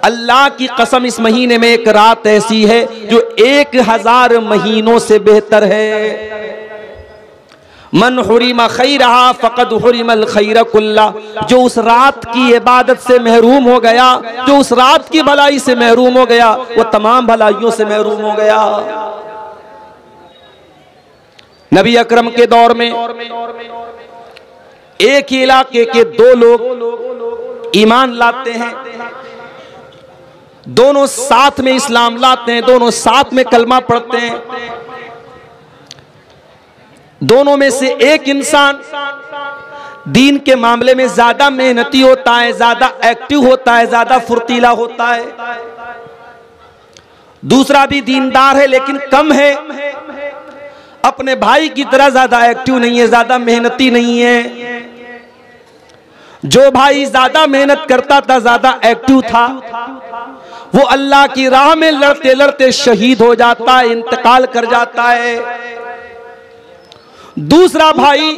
अल्लाह की कसम इस महीने में एक रात ऐसी है जो 1000 महीनों से बेहतर है। मन हुरिमा खैरहा फक़द हुरिमल खैर कुल्ला, जो उस रात की इबादत से महरूम हो गया, जो उस रात की भलाई से महरूम हो गया, वो तमाम भलाइयों से महरूम हो गया। नबी अकरम के दौर में एक ही इलाके के 2 लोग ईमान लाते हैं, दोनों साथ में इस्लाम लाते हैं, दोनों साथ में कलमा पढ़ते हैं। दोनों में से एक इंसान दीन के मामले में ज्यादा मेहनती होता है, ज्यादा एक्टिव होता है, ज्यादा फुर्तीला होता है। दूसरा भी दीनदार है लेकिन कम है, अपने भाई की तरह ज्यादा एक्टिव नहीं है, ज्यादा मेहनती नहीं है। जो भाई ज्यादा मेहनत करता था, ज्यादा एक्टिव था, वो अल्लाह की राह में लड़ते लड़ते शहीद हो जाता है, इंतकाल कर जाता है। दूसरा भाई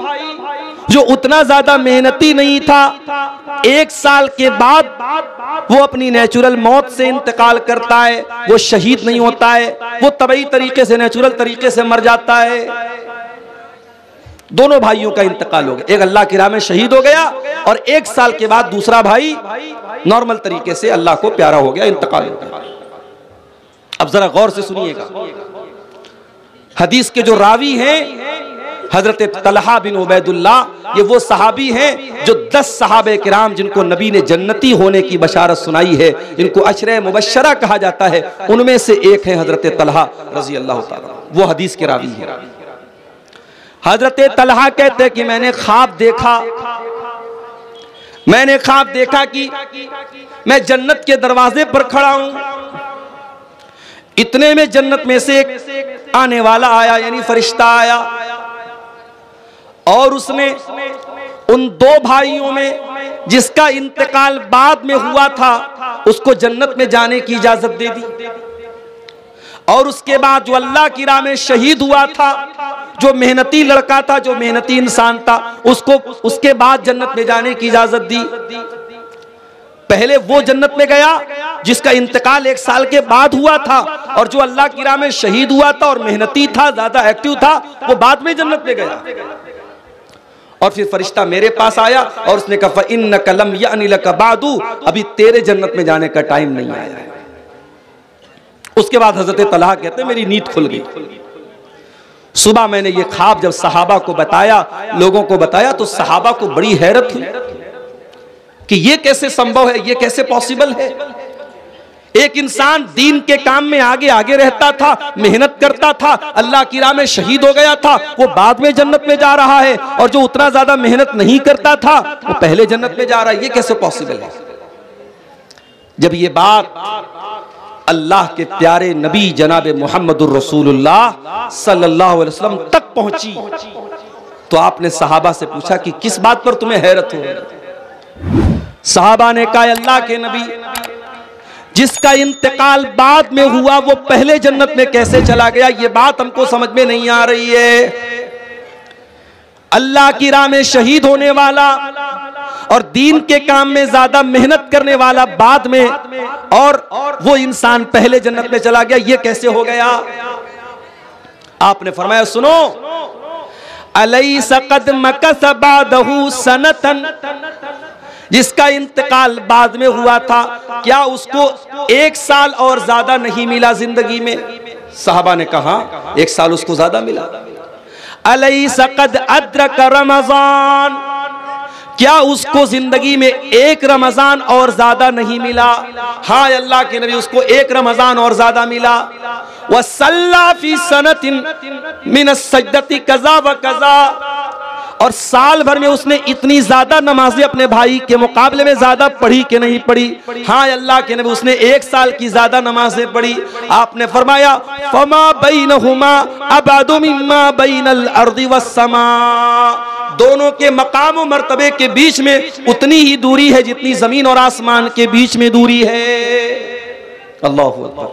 जो उतना ज्यादा मेहनती नहीं था, 1 साल के बाद वो अपनी नेचुरल मौत से इंतकाल करता है, वो शहीद नहीं होता है, वो तबई तरीके से, नेचुरल तरीके से मर जाता है। दोनों भाइयों का इंतकाल हो गया, एक अल्लाह की राह में शहीद हो गया और 1 साल के बाद दूसरा भाई नॉर्मल तरीके से अल्लाह को प्यारा हो गया, इंतकाल हो गया। अब जरा गौर से सुनिएगा, हदीस के जो रावी हैं हजरत तलहा बिन उबैदुल्लाह, ये वो सहाबी हैं जो 10 सहाबे किराम जिनको नबी ने जन्नती होने की बशारत सुनाई है, जिनको अशरे मुबश्शरा कहा जाता है, उनमें से एक है हजरत तलहा रजी अल्लाह ताला, वो हदीस के रावी हैं। हजरत तलहा कहते हैं कि मैंने ख्वाब देखा कि मैं जन्नत के दरवाजे पर खड़ा हूं। इतने में जन्नत में से एक आने वाला आया, यानी फरिश्ता आया, और उसने उन 2 भाइयों में जिसका इंतकाल बाद में हुआ था उसको जन्नत में जाने की इजाजत दे दी, और उसके बाद जो अल्लाह की राह में शहीद हुआ था, जो मेहनती लड़का था, जो मेहनती इंसान था, उसको उसके बाद जन्नत में जाने की इजाजत दी। पहले वो जन्नत में गया जिसका इंतकाल 1 साल के बाद हुआ था, और जो अल्लाह की राह में शहीद हुआ था और मेहनती था, ज्यादा एक्टिव था, वो बाद में जन्नत में गया। और फिर फरिश्ता मेरे पास आया और उसने कहा इन्नका लम यानी लका बादू, अभी तेरे जन्नत में जाने का टाइम नहीं आया है। उसके बाद हजरत तलहा कहते हैं मेरी नींद खुल गई। सुबह मैंने ये ख्वाब जब सहाबा को बताया, लोगों को बताया, तो सहाबा को बड़ी हैरत हुई कि ये कैसे संभव है, ये कैसे पॉसिबल है। एक इंसान दीन के काम में आगे आगे रहता था, मेहनत करता था, अल्लाह की राह में शहीद हो गया था, वो बाद में जन्नत में जा रहा है, और जो उतना ज्यादा मेहनत नहीं करता था वो पहले जन्नत में जा रहा है, ये कैसे पॉसिबल है। जब ये बात अल्लाह के प्यारे नबी जनाब मुहम्मदुर रसूलुल्लाह सल्लल्लाहु अलैहि वसल्लम तक पहुंची, तो आपने सहाबा से पूछा कि किस बात पर तुम्हें हैरत हो। सहाबा ने कहा अल्लाह के नबी, जिसका इंतकाल बाद में हुआ वो पहले जन्नत में कैसे चला गया, ये बात हमको समझ में नहीं आ रही है। अल्लाह की राह में शहीद होने वाला और दीन के काम में ज्यादा मेहनत करने वाला बाद में, और वो इंसान पहले जन्नत में चला गया, ये कैसे हो गया। आपने फरमाया सुनो, अलैसा क़द मकस बादहु सनतन, जिसका इंतकाल बाद में हुआ था, क्या उसको 1 साल और ज्यादा नहीं मिला जिंदगी में। साहबा ने कहा 1 साल उसको ज्यादा मिला। अलैसा क़द अद्रक रमज़ान, क्या उसको जिंदगी में 1 रमजान और ज्यादा नहीं मिला। हाँ अल्लाह के नबी, उसको 1 रमजान और ज्यादा मिला। वसल्ला फी सनतिन मिन सज्दती कज़ा व कज़ा, और साल भर में उसने इतनी ज्यादा नमाजें अपने भाई के मुकाबले में ज्यादा पढ़ी कि नहीं पढ़ी। हाँ अल्लाह के नबी, उसने 1 साल की ज्यादा नमाजें पढ़ी। आपने फरमाया फमा बैनहुमा अबअदु मिम्मा बैनल अर्दि वस्समा, दोनों के मकाम और मर्तबे के बीच में उतनी ही दूरी है जितनी जमीन और आसमान के बीच में दूरी है। अल्लाहु अकबर।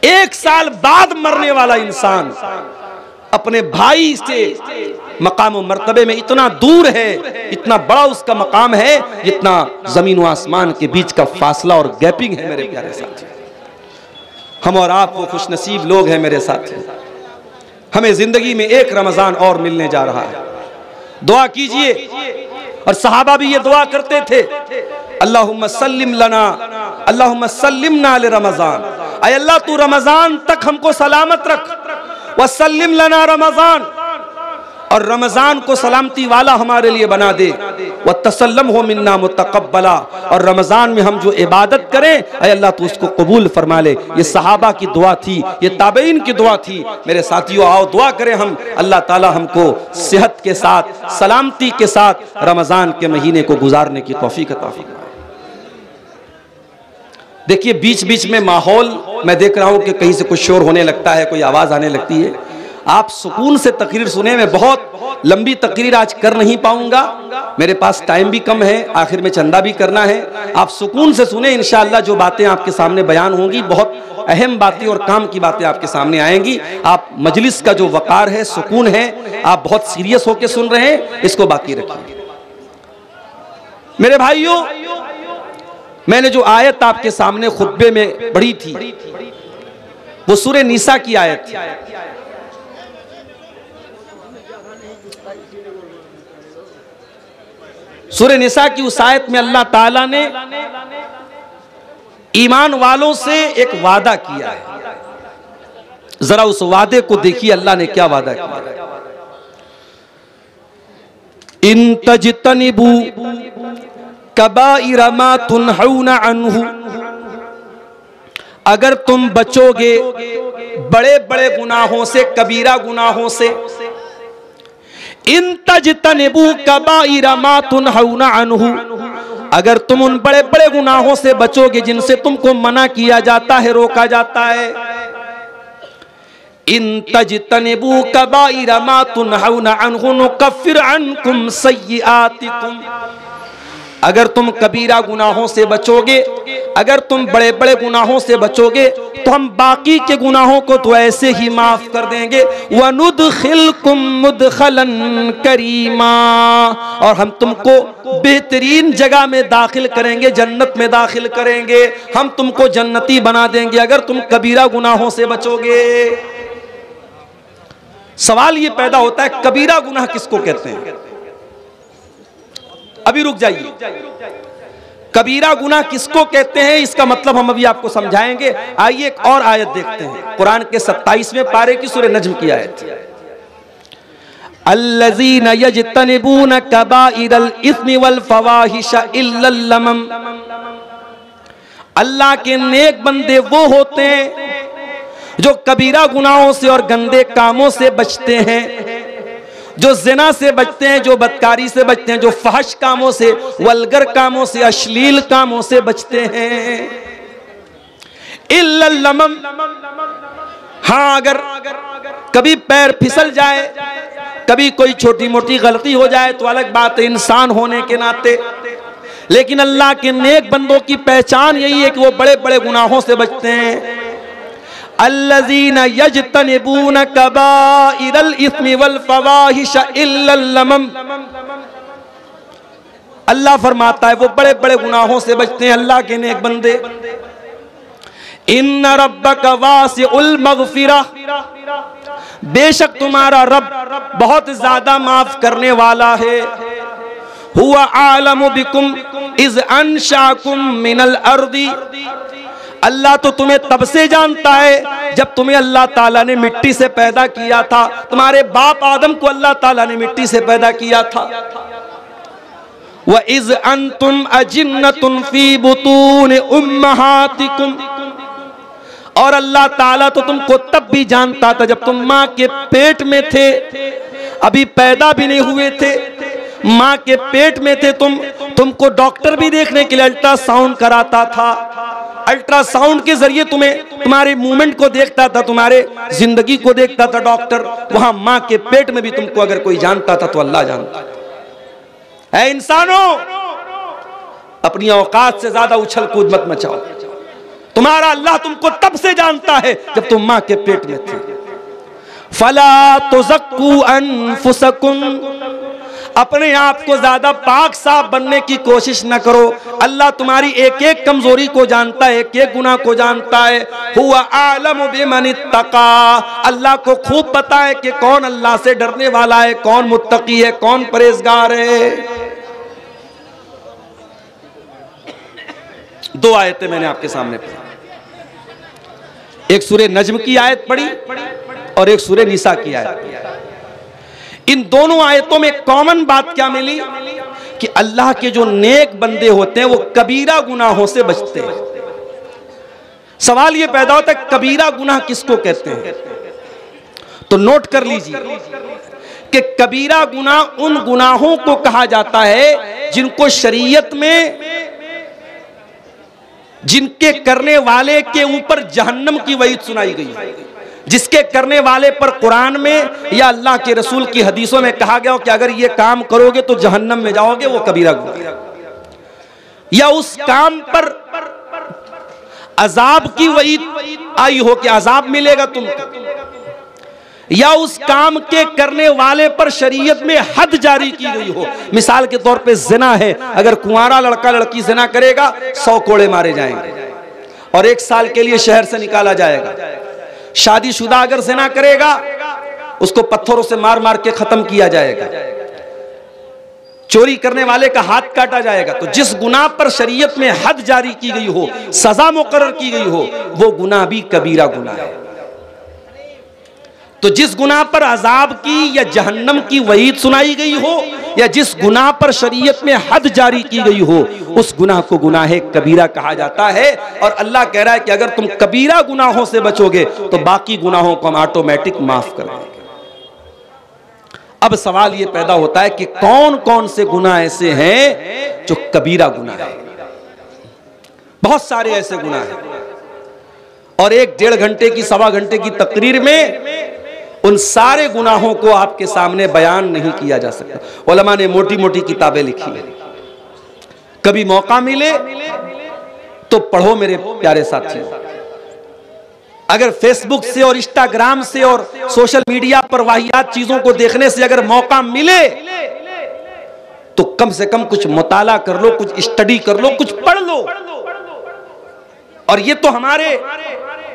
1 साल बाद मरने वाला इंसान अपने भाई से मकाम और मर्तबे में इतना दूर है, इतना बड़ा उसका मकाम है जितना जमीन व आसमान के बीच का फासला और गैपिंग है। मेरे प्यारे साथी, हम और आप वो खुशनसीब लोग हैं मेरे साथी। हमें जिंदगी में एक रमजान और मिलने जा रहा है, दुआ कीजिए। और सहाबा भी ये दुआ करते थे, अल्लाहुम्मा सल्लिम लना, अल्लाहुम्मा सल्लिमना ले रमजान, ऐ अल्लाह तू रमजान तक हमको सलामत रख, व सल्लिम लना रमजान, और रमजान को सलामती वाला हमारे लिए बना दे, व तसल्लम हो मिन्ना मुतकब्बला, और रमजान में हम जो इबादत करें ऐ अल्लाह तू उसको कबूल फरमा ले। ये सहाबा की दुआ थी, ये ताबईन की दुआ थी। मेरे साथियों, आओ दुआ करें हम, अल्लाह ताला हमको सेहत के साथ, सलामती के साथ रमजान के महीने को गुजारने की तौफीक अता फरमाए। देखिए, बीच बीच में माहौल मैं देख रहा हूं कि कहीं से कुछ शोर होने लगता है, कोई आवाज आने लगती है। आप सुकून से तकरीर सुने। मैं बहुत लंबी तकरीर आज कर नहीं पाऊंगा, मेरे पास टाइम भी कम है, आखिर में चंदा भी करना है। आप सुकून से सुने, इंशाअल्लाह जो बातें आपके सामने बयान होंगी बहुत अहम बातें और काम की बातें आपके सामने आएंगी। आप मजलिस का जो वकार है, सुकून है, आप बहुत सीरियस होकर सुन रहे हैं, इसको बाकी रखिए। मेरे भाइयों, मैंने जो आयत आपके सामने खुतबे में पढ़ी थी वो सूरह निसा की आयत थी। सूरह निसा की उस आयत में अल्लाह ताला ने ईमान वालों से एक वादा किया है। जरा उस वादे को देखिए, अल्लाह ने क्या वादा किया। इन तजतनिबू कबाइर मा तुनहूना अन्हु, अगर तुम बचोगे बड़े बड़े गुनाहों से, कबीरा गुनाहों से, इन तजतनिबू कबाइर मा तुनहूना अन्हु, अगर तुम उन बड़े बड़े गुनाहों से बचोगे जिनसे तुमको मना किया जाता है, रोका जाता है। इन तजतनिबू कबाइर मा तुनहूना अन्हु नुकफ्फिर अन्कुम सय्यिआतिकुम, अगर तुम कबीरा गुनाहों से बचोगे, अगर तुम बड़े बड़े गुनाहों से बचोगे तो हम बाकी के गुनाहों को तो ऐसे ही माफ कर देंगे। वनुदखिलकुम मुदखलन करीमा, और हम तुमको बेहतरीन जगह में दाखिल करेंगे, जन्नत में दाखिल करेंगे, हम तुमको जन्नती बना देंगे अगर तुम कबीरा गुनाहों से बचोगे। सवाल ये पैदा होता है, कबीरा गुनाह किसको कहते हैं? अभी रुक जाइए, कबीरा गुनाह किसको कहते हैं इसका मतलब हम अभी आपको समझाएंगे। आइए एक और आयत देखते हैं, कुरान के 27वें पारे की सूरह नज्म की आयत। अल्लज़ीना यजतनिबूना कबाइरल इस्मि वल फवाहिश इल्लल लमम, अल्लाह के नेक बंदे वो होते हैं जो कबीरा गुनाहों से और गंदे कामों से बचते हैं, जो जिना से बचते हैं, जो बदकारी से बचते हैं, जो फहश कामों से, वल्गर कामों से, अश्लील कामों से बचते हैं। इल्लल लमम, हाँ अगर कभी पैर फिसल जाए, कभी कोई छोटी मोटी गलती हो जाए तो अलग बात है, इंसान होने के नाते, लेकिन अल्लाह के नेक बंदों की पहचान यही है कि वो बड़े बड़े गुनाहों से बचते हैं। अल्लज़ीना यजतनिबूना कबाइरल इस्मि वल फवाहिश इल्लल लमम, अल्लाह फरमाता है वो बड़े बड़े गुनाहों से बचते हैं अल्लाह के नेक बंदे। इन्ना रब्बका वासिउल मगफिरा, बेशक तुम्हारा रब बहुत ज्यादा माफ करने वाला है। हुवा आलमु बिकुम इज अंशाकुम मिनल अर्दी, अल्लाह तो तुम्हें तब से जानता है जब तुम्हें अल्लाह ताला ने मिट्टी से पैदा किया था। तुम्हारे बाप आदम को अल्लाह ताला ने मिट्टी से पैदा किया था। व इज अंतुम अजिन्नतुन फी बुतून उम्महातिकुम, और अल्लाह ताला तो तुमको तब भी जानता था जब तुम माँ के पेट में थे, अभी पैदा भी नहीं हुए थे, माँ के पेट में थे तुमको डॉक्टर भी देखने के लिए अल्ट्रासाउंड कराता था। अल्ट्रासाउंड के जरिए तुम्हारे मूवमेंट को देखता था, तुम्हारे जिंदगी को देखता था डॉक्टर। वहां माँ के पेट में भी तुमको अगर कोई जानता था तो अल्लाह जानता है। इंसानों, अपनी औकात से ज्यादा उछल कूद मत मचाओ। तुम्हारा अल्लाह तुमको तब से जानता है जब तुम माँ के पेट में थे। फला तुज़क्कू अनफुसकुम, अपने आप को ज्यादा पाक साफ बनने की कोशिश न करो। अल्लाह तुम्हारी एक एक कमजोरी को जानता है, एक एक गुनाह को जानता है। हुवा आलमु बिमन इत्तका, अल्लाह को खूब पता है कि कौन अल्लाह से डरने वाला है, कौन मुत्तकी है, कौन परहेजगार है। दो आयतें मैंने आपके सामने पढ़ी, एक सूरह नज्म की आयत पढ़ी और एक सूरह निसा की आयत। इन दोनों आयतों में कॉमन बात क्या मिली कि अल्लाह के जो नेक बंदे होते हैं वो कबीरा गुनाहों से बचते हैं। सवाल ये पैदा होता है कबीरा गुनाह किसको कहते हैं? तो नोट कर लीजिए कि कबीरा गुनाह उन गुनाहों को कहा जाता है जिनको शरीयत में, जिनके करने वाले के ऊपर जहन्नम की वईद सुनाई गई, जिसके करने वाले पर कुरान में या अल्लाह के रसूल की हदीसों में कहा गया हो कि अगर ये काम करोगे तो जहन्नम में जाओगे, वो कबीरा गुनाह। या उस काम पर अजाब की वईद आई हो कि अजाब मिलेगा तुमको, या उस काम के करने वाले पर शरीयत में हद जारी की गई हो। मिसाल के तौर पे जिना है, अगर कुंवारा लड़का लड़की जिना करेगा 100 कोड़े मारे जाएंगे और 1 साल के लिए शहर से निकाला जाएगा। शादीशुदा अगर जिना करेगा उसको पत्थरों से मार मार के खत्म किया जाएगा। चोरी करने वाले का हाथ काटा जाएगा। तो जिस गुनाह पर शरीयत में हद जारी की गई हो, सजा मुकर्रर की गई हो, वो गुनाह भी कबीरा गुनाह है। तो जिस गुनाह पर अजाब की या जहन्नम की वईद सुनाई गई हो, या जिस गुनाह पर शरीयत में हद जारी की गई हो, उस गुनाह को गुनाह कबीरा कहा जाता है। और अल्लाह कह रहा है कि अगर तुम कबीरा गुनाहों से बचोगे तो बाकी गुनाहों को हम ऑटोमेटिक माफ कर देंगे। अब सवाल यह पैदा होता है कि कौन कौन से गुनाह ऐसे हैं जो कबीरा गुनाह है? बहुत सारे ऐसे गुनाह हैं और 1-1.5 घंटे की, 1.25 घंटे की तकरीर में उन सारे गुनाहों को आपके सामने बयान नहीं किया जा सकता। उलमा ने मोटी मोटी किताबें लिखी है, कभी मौका मिले तो पढ़ो मेरे प्यारे साथियों। अगर फेसबुक से और इंस्टाग्राम से और सोशल मीडिया पर वाहियात चीजों को देखने से अगर मौका मिले तो कम से कम कुछ मुताला कर लो, कुछ स्टडी कर लो, कुछ पढ़ लो। और ये तो हमारे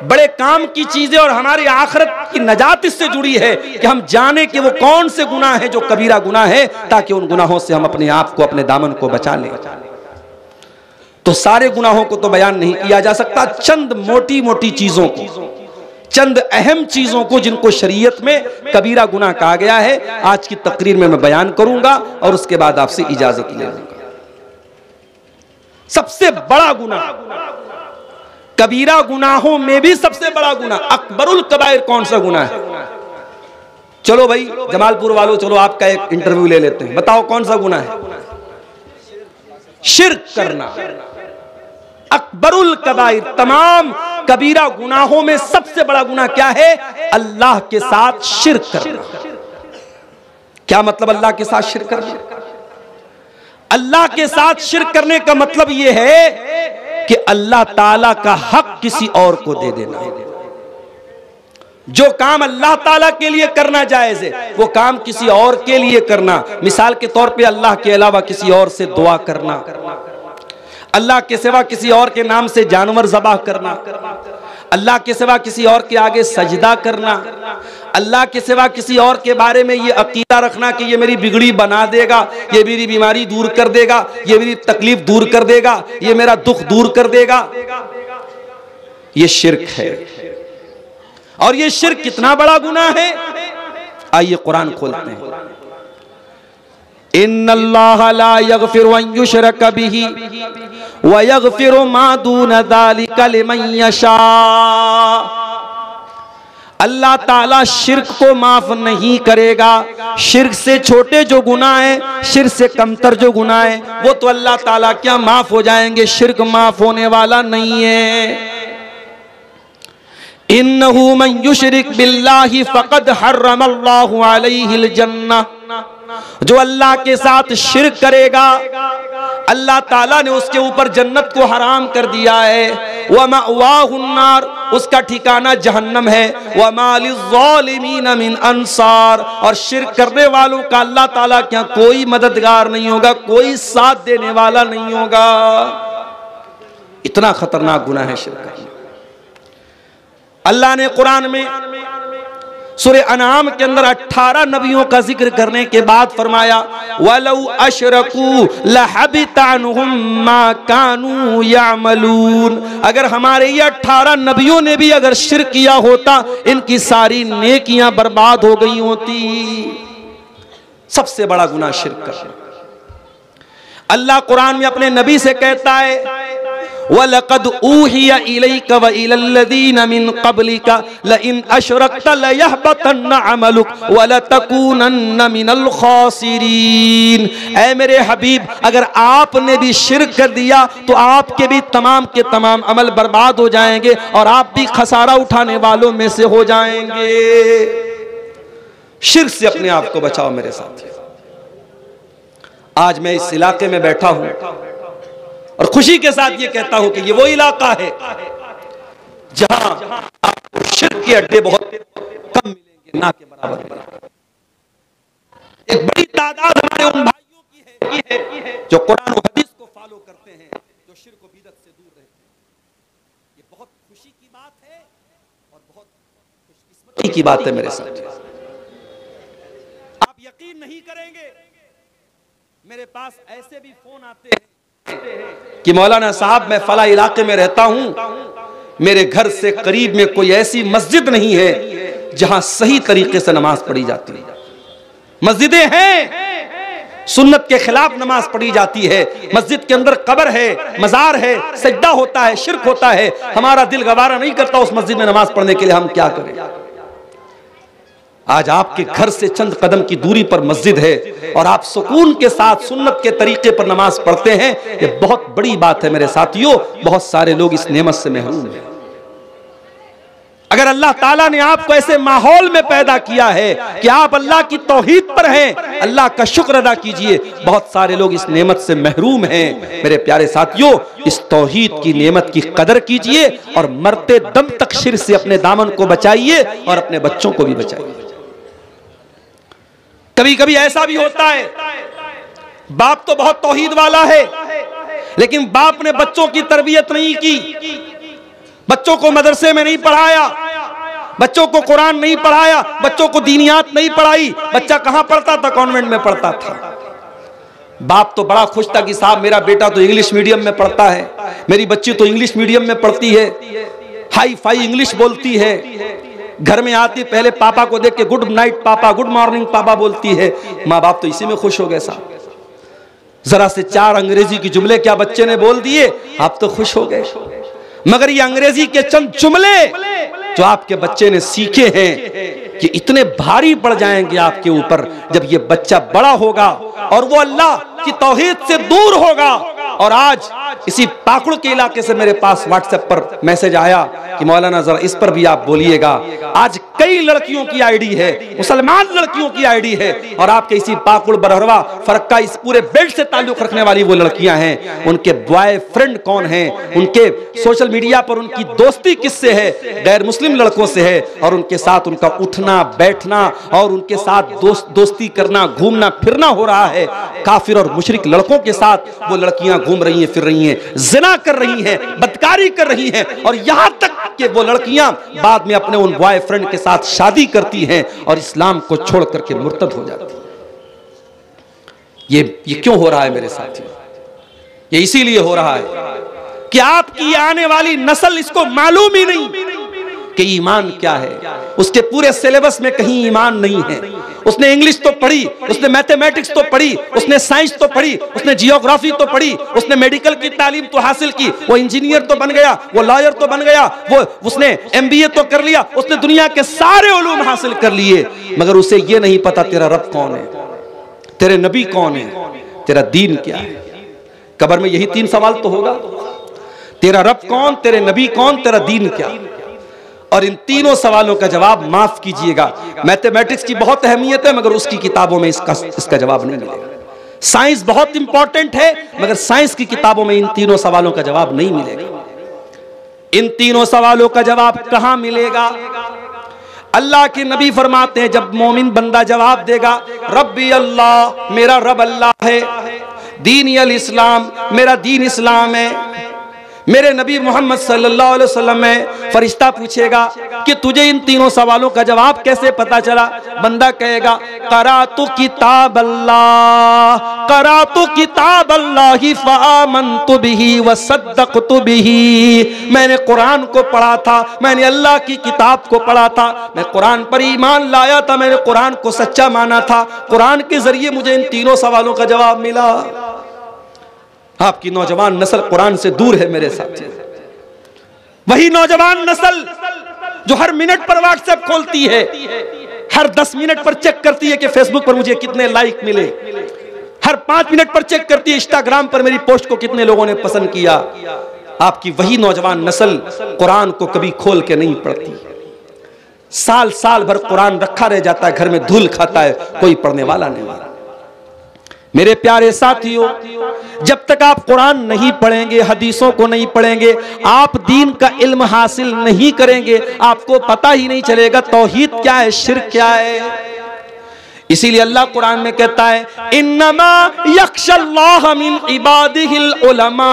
बड़े काम की चीजें और हमारी आखिरत की नजात इससे जुड़ी है कि हम जाने कि वो कौन से गुनाह हैं जो कबीरा गुनाह है, ताकि उन गुनाहों से हम अपने आप को, अपने दामन को बचा लें। तो सारे गुनाहों को तो बयान नहीं किया जा सकता, चंद मोटी मोटी चीजों को, चंद अहम चीजों को जिनको शरीयत में कबीरा गुनाह कहा गया है, आज की तकरीर में मैं बयान करूंगा और उसके बाद आपसे इजाजत ले लूंगा। सबसे बड़ा गुनाह, कबीरा गुनाहों में भी सबसे बड़ा गुनाह, अकबरुल कबाइर कौन सा गुनाह है? चलो भाई जमालपुर वालों, चलो आपका एक इंटरव्यू ले लेते हैं, बताओ कौन सा गुनाह है? शिर्क करना। अकबरुल कबाइर, तमाम कबीरा गुनाहों में सबसे बड़ा गुनाह क्या है? अल्लाह के साथ शिर्क करना। क्या मतलब अल्लाह के साथ शिर्क करना? अल्लाह के साथ शिर्क करने का मतलब यह है कि अल्लाह ताला का हक किसी और को दे देना। जो काम अल्लाह ताला के लिए करना जायज है, वो काम किसी और के लिए करना। मिसाल के तौर पे अल्लाह के अलावा किसी और से दुआ करना, अल्लाह के सिवा किसी और के नाम से जानवर ज़बाह करना, अल्लाह के सिवा किसी और के आगे सजदा करना, अल्लाह के सिवा किसी और के बारे में ये अकीदा रखना कि ये मेरी बिगड़ी बना देगा, ये मेरी बीमारी दूर कर देगा, ये मेरी तकलीफ दूर कर देगा, ये मेरा दुख दूर कर देगा। ये शिर्क है। और ये शिर्क कितना बड़ा गुनाह है? आइए कुरान खोलते हैं। इन्नल्लाह ला यगफिरु अन युशरक बिही व यगफिरु मा दून ज़ालिका लिमन यशा। अल्लाह ताला शिर्क को माफ नहीं करेगा। शिर्क से छोटे जो गुनाह हैं, शिर्क से कमतर जो गुनाह हैं, वो तो अल्लाह ताला क्या माफ हो जाएंगे, शिर्क माफ होने वाला नहीं है। इन्नहु मन युशरिक बिल्लाहि फ़क़द हर्रमल्लाहु अलैहिल जन्नह। जो अल्लाह के साथ शिर्क करेगा, अल्लाह ताला ने उसके ऊपर जन्नत को हराम कर दिया है। व मअवाहुन नार, उसका ठिकाना जहन्नम है। व मा लिज़्ज़ालिमीन मिन अंसार, और शिर्क करने वालों का अल्लाह ताला क्या कोई मददगार नहीं होगा, कोई साथ देने वाला नहीं होगा। इतना खतरनाक गुनाह है शिर्क करना। अल्लाह ने कुरान में सूरह अनाम के अंदर 18 नबियों का जिक्र करने के बाद फरमाया वलौ अशरकू लहबिता अन्हुम मा कानू यामलून, अगर हमारे ये 18 नबियों ने भी अगर शिर्क किया होता, इनकी सारी नेकियां बर्बाद हो गई होती। सबसे बड़ा गुनाह शिर्क करना। अल्लाह कुरान में अपने नबी से कहता है वलक़द ऊहिया इलैका व इलल्लज़ीना मिन क़ब्लिका लइन अशरकता लयहबतन्न अमलुक व लतकूनन्न मिनल ख़ासिरीन। ऐ मेरे हबीब, अगर आपने भी शिर्क कर दिया तो आपके भी तमाम के तमाम अमल बर्बाद हो जाएंगे और आप भी खसारा उठाने वालों में से हो जाएंगे। शिर्क से अपने आप को बचाओ मेरे साथी। आज मैं इस इलाके में बैठा हूं और खुशी के साथ ये कहता हूं कि ये वो इलाका है जहां आपको शिर्क के अड्डे बहुत कम मिलेंगे, ना के बराबर। एक बड़ी तादाद हमारे उन भाइयों की है जो कुरान और हदीस को फॉलो करते हैं, जो शिर्क और बिदअत से दूर रहते हैं। ये बहुत खुशी की बात है और बहुत खुशकिस्मती की बात है मेरे साथ। आप यकीन नहीं करेंगे, मेरे पास ऐसे भी फोन आते हैं कि मौलाना साहब मैं फला इलाके में रहता हूं, मेरे घर से करीब में कोई ऐसी मस्जिद नहीं है जहां सही तरीके से नमाज पढ़ी जाती है। मस्जिदें हैं, सुन्नत के खिलाफ नमाज पढ़ी जाती है, मस्जिद के अंदर कब्र है, मजार है, सजदा होता है, शिर्क होता है। हमारा दिल गवारा नहीं करता उस मस्जिद में नमाज पढ़ने के लिए, हम क्या करें। आज आपके घर से चंद कदम की दूरी पर मस्जिद है और आप सुकून के साथ सुन्नत के तरीके पर नमाज पढ़ते हैं, ये बहुत बड़ी बात है मेरे साथियों। बहुत सारे लोग इस नेमत से महरूम हैं। अगर अल्लाह ताला ने आपको ऐसे माहौल में पैदा किया है कि आप अल्लाह की तौहीद पर हैं, अल्लाह का शुक्र अदा कीजिए। बहुत सारे लोग इस नेमत से महरूम हैं। मेरे प्यारे साथियों, इस तौहीद की नेमत की कदर कीजिए और मरते दम तक शिर्क से अपने दामन को बचाइए और अपने बच्चों को भी बचाइए। कभी कभी ऐसा भी होता है, बाप तो बहुत तौहीद वाला है लेकिन बाप ने बच्चों की तरबियत नहीं की, बच्चों को मदरसे में नहीं पढ़ाया, बच्चों को कुरान नहीं पढ़ाया, बच्चों को दीनियात नहीं पढ़ाई। बच्चा कहां पढ़ता था? कॉन्वेंट में पढ़ता था। बाप तो बड़ा खुश था कि साहब मेरा बेटा तो इंग्लिश मीडियम में पढ़ता है, मेरी बच्ची तो इंग्लिश मीडियम में पढ़ती है, हाई फाई इंग्लिश बोलती है। घर में आती पहले पापा को देख के गुड नाइट पापा, गुड मॉर्निंग पापा बोलती है। माँ बाप तो इसी में खुश हो गए साहब। जरा से 4 अंग्रेजी के जुमले क्या बच्चे ने बोल दिए, आप तो खुश हो गए। मगर ये अंग्रेजी के चंद जुमले जो आपके बच्चे ने सीखे हैं कि इतने भारी पड़ जाएंगे आपके ऊपर जब ये बच्चा बड़ा होगा और वो अल्लाह की तौहीद से दूर होगा। और आज इसी पाकुड़ के इलाके से मेरे पास व्हाट्सएप पर मैसेज आया कि मौलाना जरा इस पर भी आप बोलिएगा। आज कई लड़कियों की आईडी है, मुसलमान लड़कियों की आईडी है, और आपके इसी पाकुड़ बरहरवा फरक्का इस पूरे बेल्ट से ताल्लुक रखने वाली वो लड़कियां हैं, उनके बॉयफ्रेंड कौन हैं, उनके सोशल मीडिया पर उनकी दोस्ती किससे है, गैर मुस्लिम लड़कों से है, और उनके साथ उनका उठना बैठना और उनके साथ दोस्ती करना, घूमना फिरना हो रहा है। काफिर और मुशरिक लड़कों के साथ वो लड़कियां घूम रही हैं, फिर रही हैं, जिना कर रही हैं, बदकारी कर रही हैं, और यहां तक कि वो लड़कियां बाद में अपने उन बॉयफ्रेंड के साथ शादी करती हैं और इस्लाम को छोड़ करके मुर्तद हो जाती हैं। ये क्यों हो रहा है मेरे साथियों? ये इसीलिए हो रहा है कि आपकी आने वाली नस्ल इसको मालूम ही नहीं कि ईमान क्या है। उसके पूरे सिलेबस में कहीं ईमान नहीं है। उसने इंग्लिश तो पढ़ी, उसने मैथमेटिक्स तो पढ़ी, उसने साइंस तो पढ़ी, उसने जियोग्राफी तो पढ़ी, उसने मेडिकल की तालीम तो हासिल की, वो इंजीनियर तो बन गया, वो लॉयर तो बन गया, वो उसने MBA तो कर लिया, उसने दुनिया के सारे उलूम हासिल कर लिए, मगर उसे ये नहीं पता तेरा रब कौन है, तेरे नबी कौन है, तेरा दीन क्या है। कब्र में यही 3 सवाल तो होगा, तेरा रब कौन, तेरे नबी कौन, तेरा दीन क्या। और इन तीनों सवालों का जवाब, माफ कीजिएगा, मैथमेटिक्स की बहुत अहमियत है मगर उसकी किताबों में इसका जवाब नहीं मिलेगा। साइंस बहुत इंपॉर्टेंट है मगर साइंस की किताबों में इन तीनों सवालों का जवाब नहीं मिलेगा। इन तीनों सवालों का जवाब कहां मिलेगा? अल्लाह के नबी फरमाते हैं, जब मोमिन बंदा जवाब देगा रब्बी अल्लाह, मेरा रब अल्लाह है, दीन अल इस्लाम, मेरा दीन इस्लाम है, मेरे नबी मोहम्मद सल्लल्लाहु अलैहि वसल्लम में, फरिश्ता पूछेगा कि तुझे इन तीनों सवालों का जवाब कैसे पता चला? बंदा कहेगा करातु किताब अल्लाह, करातु किताब अल्लाह फआमनतु बिही वसद्दक़तु बिही। मैंने कुरान को पढ़ा था, मैंने अल्लाह की किताब को पढ़ा था, मैं कुरान पर ईमान लाया था, मैंने कुरान को सच्चा माना था, कुरान के जरिए मुझे इन तीनों सवालों का जवाब मिला। आपकी नौजवान नस्ल कुरान से दूर है मेरे साथ। वही नौजवान नस्ल जो हर मिनट पर व्हाट्सएप खोलती है, हर 10 मिनट पर चेक करती है कि फेसबुक पर मुझे कितने लाइक मिले, हर 5 मिनट पर चेक करती है इंस्टाग्राम पर मेरी पोस्ट को कितने लोगों ने पसंद किया। आपकी वही नौजवान नस्ल कुरान को कभी खोल के नहीं पढ़ती। साल साल भर कुरान रखा रह जाता है, घर में धूल खाता है, कोई पढ़ने वाला नहीं। मेरे प्यारे साथियों, जब तक आप कुरान नहीं पढ़ेंगे, हदीसों को नहीं पढ़ेंगे, आप दीन का इल्म हासिल नहीं करेंगे, आपको पता ही नहीं चलेगा तौहीद क्या है, शिर्क क्या है। इसीलिए अल्लाह कुरान में कहता है इन्नमा यख्शल्लाह मिन इबादिहिल उलमा,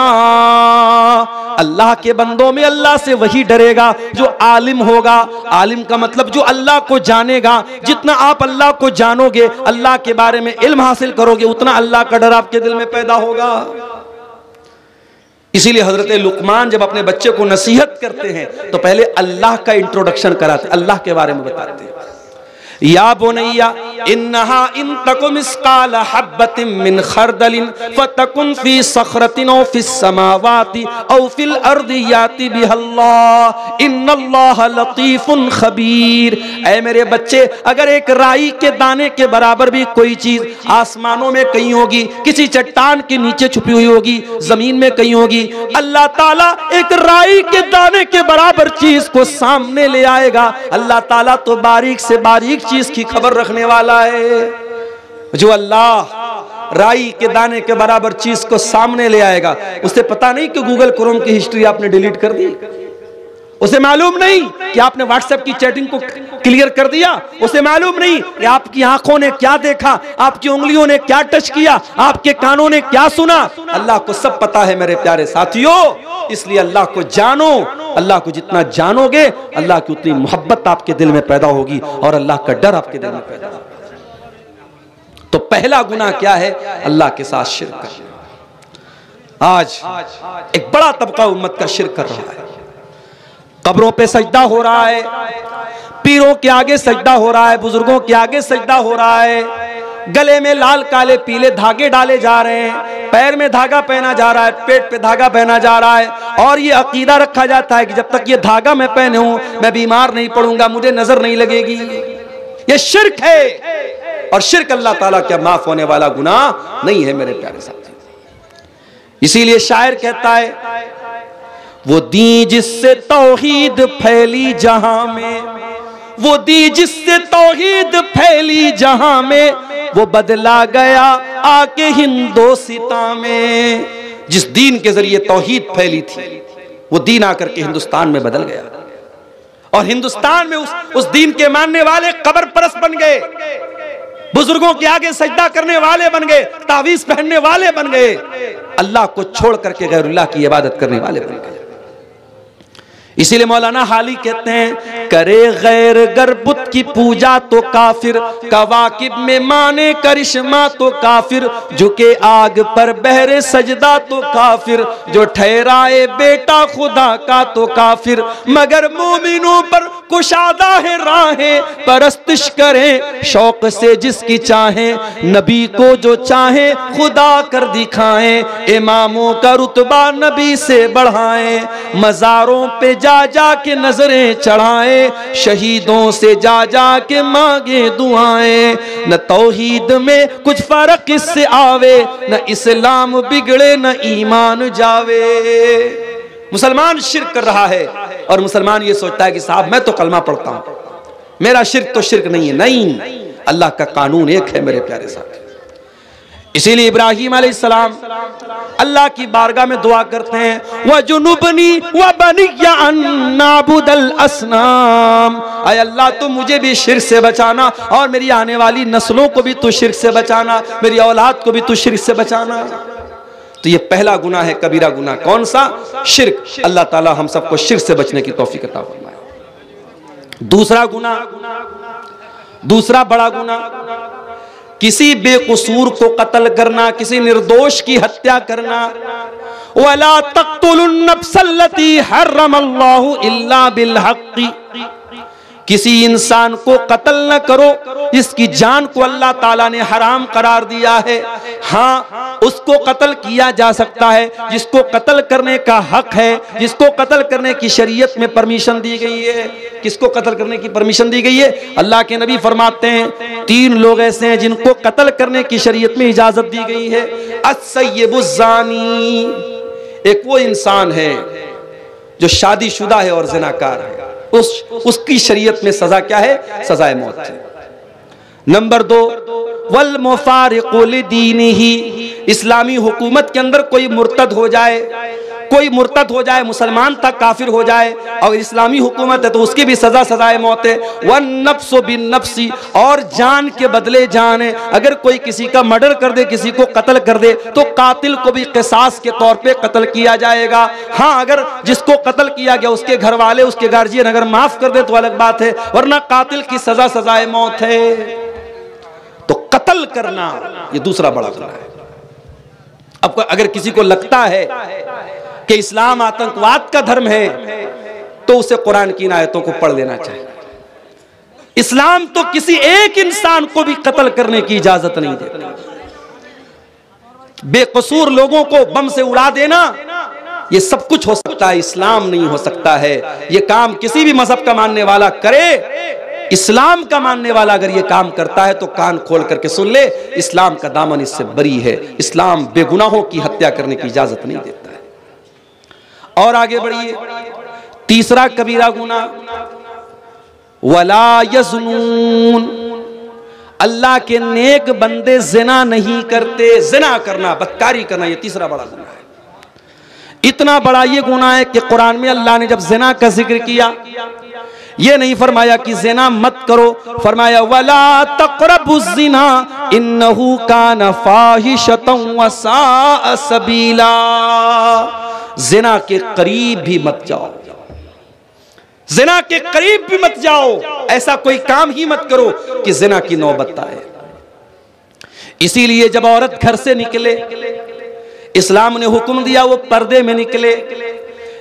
अल्लाह के बंदों में अल्लाह से वही डरेगा जो आलिम होगा। आलिम का मतलब जो अल्लाह को जानेगा। जितना आप अल्लाह को जानोगे, अल्लाह के बारे में इल्म हासिल करोगे, उतना अल्लाह का डर आपके दिल में पैदा होगा। इसीलिए हजरत लुकमान जब अपने बच्चे को नसीहत करते हैं तो पहले अल्लाह का इंट्रोडक्शन कराते, अल्लाह के बारे में बताते हैं। या बुनैया इन्नहा इन तकुम मिस्काल हब्बतिन मिन खरदलिन फतकुन फी सखरतिन औ फिस समावाति औ फिल अर्दि याति बिहल्लाह इन्नल्लाह लतीफुन खबीर। ऐ मेरे बच्चे, अगर एक राई के दाने के बराबर भी कोई चीज आसमानों में कहीं होगी, किसी चट्टान के नीचे छुपी हुई होगी, जमीन में कहीं होगी, अल्लाह ताला एक राई के दाने के बराबर चीज को सामने ले आएगा। अल्लाह ताला तो बारीक से बारीक चीज की खबर रखने वाला है। जो अल्लाह राई के दाने के बराबर चीज को सामने ले आएगा, उसे पता नहीं कि गूगल क्रोम की हिस्ट्री आपने डिलीट कर दी, उसे मालूम नहीं कि आपने व्हाट्सएप की चैटिंग को क्लियर कर दिया, उसे मालूम नहीं कि आपकी आंखों ने क्या देखा, आपकी उंगलियों ने क्या टच किया, आपके कानों ने क्या सुना। अल्लाह को सब पता है मेरे प्यारे साथियों। इसलिए अल्लाह को जानो। अल्लाह को जितना जानोगे, अल्लाह की उतनी मोहब्बत आपके दिल में पैदा होगी और अल्लाह का डर आपके दिल में पैदा होगा। तो पहला गुनाह क्या है? अल्लाह के साथ शिर्क करना। आज एक बड़ा तबका उम्मत का शिर्क कर रहा है। कब्रों पे सजदा हो रहा है, पीरों के आगे सजदा हो रहा है, बुजुर्गों के आगे सजदा हो रहा है, गले में लाल काले पीले धागे डाले जा रहे हैं, पैर में धागा पहना जा रहा है, पेट पे धागा पहना जा रहा है, और ये अकीदा रखा जाता है कि जब तक ये धागा मैं पहने हूं मैं बीमार नहीं पड़ूंगा, मुझे नजर नहीं लगेगी। ये शिर्क है, और शिर्क अल्लाह ताला क्या माफ होने वाला गुनाह नहीं है मेरे प्यारे साथी। इसीलिए शायर कहता है वो दी जिससे तौहीद फैली जहां में, वो दी जिससे तौहीद फैली जहां में, वो बदला गया आके हिंदोसिता में। जिस दीन के जरिए तौहीद फैली थी, वो दीन आकर के हिंदुस्तान में बदल गया, और हिंदुस्तान में उस दीन के मानने वाले कब्र परस्त बन गए, बुजुर्गों के आगे सजदा करने वाले बन गए, तावीज पहनने वाले बन गए, अल्लाह को छोड़ करके गैरुल्लाह की इबादत करने वाले बन गए। इसीलिए मौलाना हाली कहते हैं करे गैर गरबुत की पूजा तो काफिर, कवाकिब में माने करिश्मा तो काफिर, झुके आग पर बहरे सजदा तो काफिर, जो ठहराए बेटा खुदा का तो काफिर, मगर मोमिनों पर कुशादा है राहें, परस्तिश करें शौक से जिसकी चाहें, नबी को जो चाहे खुदा कर दिखाएं, इमामों का रुतबा नबी से बढ़ाएं, मजारों पे जा जा के नजरें चढ़ाएं, शहीदों से जा जा के मांगे दुआएं, न तौहीद में कुछ फर्क इससे आवे, न इस्लाम बिगड़े न ईमान जावे। मुसलमान शिर्क कर रहा है और मुसलमान ये सोचता है कि साहब मैं तो कलमा पढ़ता हूं, मेरा शिर्क तो शिर्क नहीं है। नहीं, अल्लाह का कानून एक है मेरे प्यारे साथ। इसीलिए इब्राहीम अलैहिस्सलाम अल्लाह की बारगाह में दुआ करते हैं, व जुनुबनी व बनिया अन नाबुदल असनाम, ऐ अल्लाह तू मुझे भी शिर्क से बचाना और मेरी आने वाली नस्लों को भी तू शिर्क से बचाना, मेरी औलाद को भी तू शिर्क से बचाना। तो ये पहला गुनाह है, कबीरा गुनाह। कौन सा? शिर्क। अल्लाह ताला हम सबको शिर्क से बचने की तौफीक अता फरमाए। दूसरा गुनाह, दूसरा बड़ा गुनाह, किसी बेकसूर को कत्ल करना, किसी निर्दोष की हत्या करना। वला तक़्तुलुन नफ्सल्लती हर्रमल्लाहु इल्ला बिल हक़्क़ि, किसी इंसान को कत्ल न करो जिसकी जान को अल्लाह ताला ने हराम करार दिया है। हाँ, उसको कत्ल किया जा सकता है जिसको कत्ल करने का हक है, जिसको कत्ल करने की शरीयत में परमिशन दी गई है। किसको कत्ल करने की परमिशन दी गई है? अल्लाह के नबी फरमाते हैं 3 लोग ऐसे हैं जिनको कत्ल करने की शरीयत में इजाजत दी गई है। अस्सय्यिबुज़्ज़ानी, एक वो इंसान है जो शादीशुदा है और ज़िनाकार है, उसकी शरीयत में सजा क्या है? सजाए मौत है। नंबर 2, वल मुफारिक़ु लिदीनिही, इस्लामी हुकूमत के अंदर कोई मुर्तद हो जाए, कोई मुर्तद हो जाए, मुसलमान था काफिर हो जाए और इस्लामी हुकूमत है तो उसकी भी सजा सजाए मौत है। वन नफ्सु बिन नफ्सी, और जान के बदले जान है। अगर कोई किसी का मर्डर कर दे, किसी को कत्ल कर दे तो कातिल को भी क़िसास के तौर पे कत्ल किया जाएगा। हाँ, अगर जिसको कत्ल किया गया उसके घर वाले, उसके गार्जियन अगर माफ कर दे तो अलग बात है, वरना कातिल की सजा सजाए मौत है। तो कत्ल करना ये दूसरा बड़ा गुनाह है। अब अगर किसी को लगता है कि इस्लाम आतंकवाद का धर्म है तो उसे कुरान की आयतों को पढ़ लेना चाहिए। इस्लाम तो किसी एक इंसान को भी कत्ल करने की इजाजत नहीं देता। बेकसूर लोगों को बम से उड़ा देना ये सब कुछ हो सकता है, इस्लाम नहीं हो सकता है। ये काम किसी भी मजहब का मानने वाला करे, इस्लाम का मानने वाला अगर ये काम करता है तो कान खोल करके सुन ले, इस्लाम का दामन इससे बरी है। इस्लाम बेगुनाहों की हत्या करने की इजाजत नहीं देता है। और आगे बढ़िए, तीसरा कबीरा गुनाह, वला यज़्नून, अल्लाह के नेक बंदे जिना नहीं करते। जिना करना, बदकारी करना, ये तीसरा बड़ा गुनाह है। इतना बड़ा ये गुनाह है कि कुरान में अल्लाह ने जब जिना का जिक्र किया, ये नहीं फरमाया कि ज़िना मत करो, फरमाया वला तक़रबुज़्ज़िना इन्नहु कान फ़ाहिशतन व साअ सबीला, ज़िना के करीब भी मत जाओ, ज़िना के करीब भी मत जाओ, ऐसा कोई काम ही मत करो कि ज़िना की नौबत आए। इसीलिए जब औरत घर से निकले, इस्लाम ने हुक्म दिया वो पर्दे में निकले।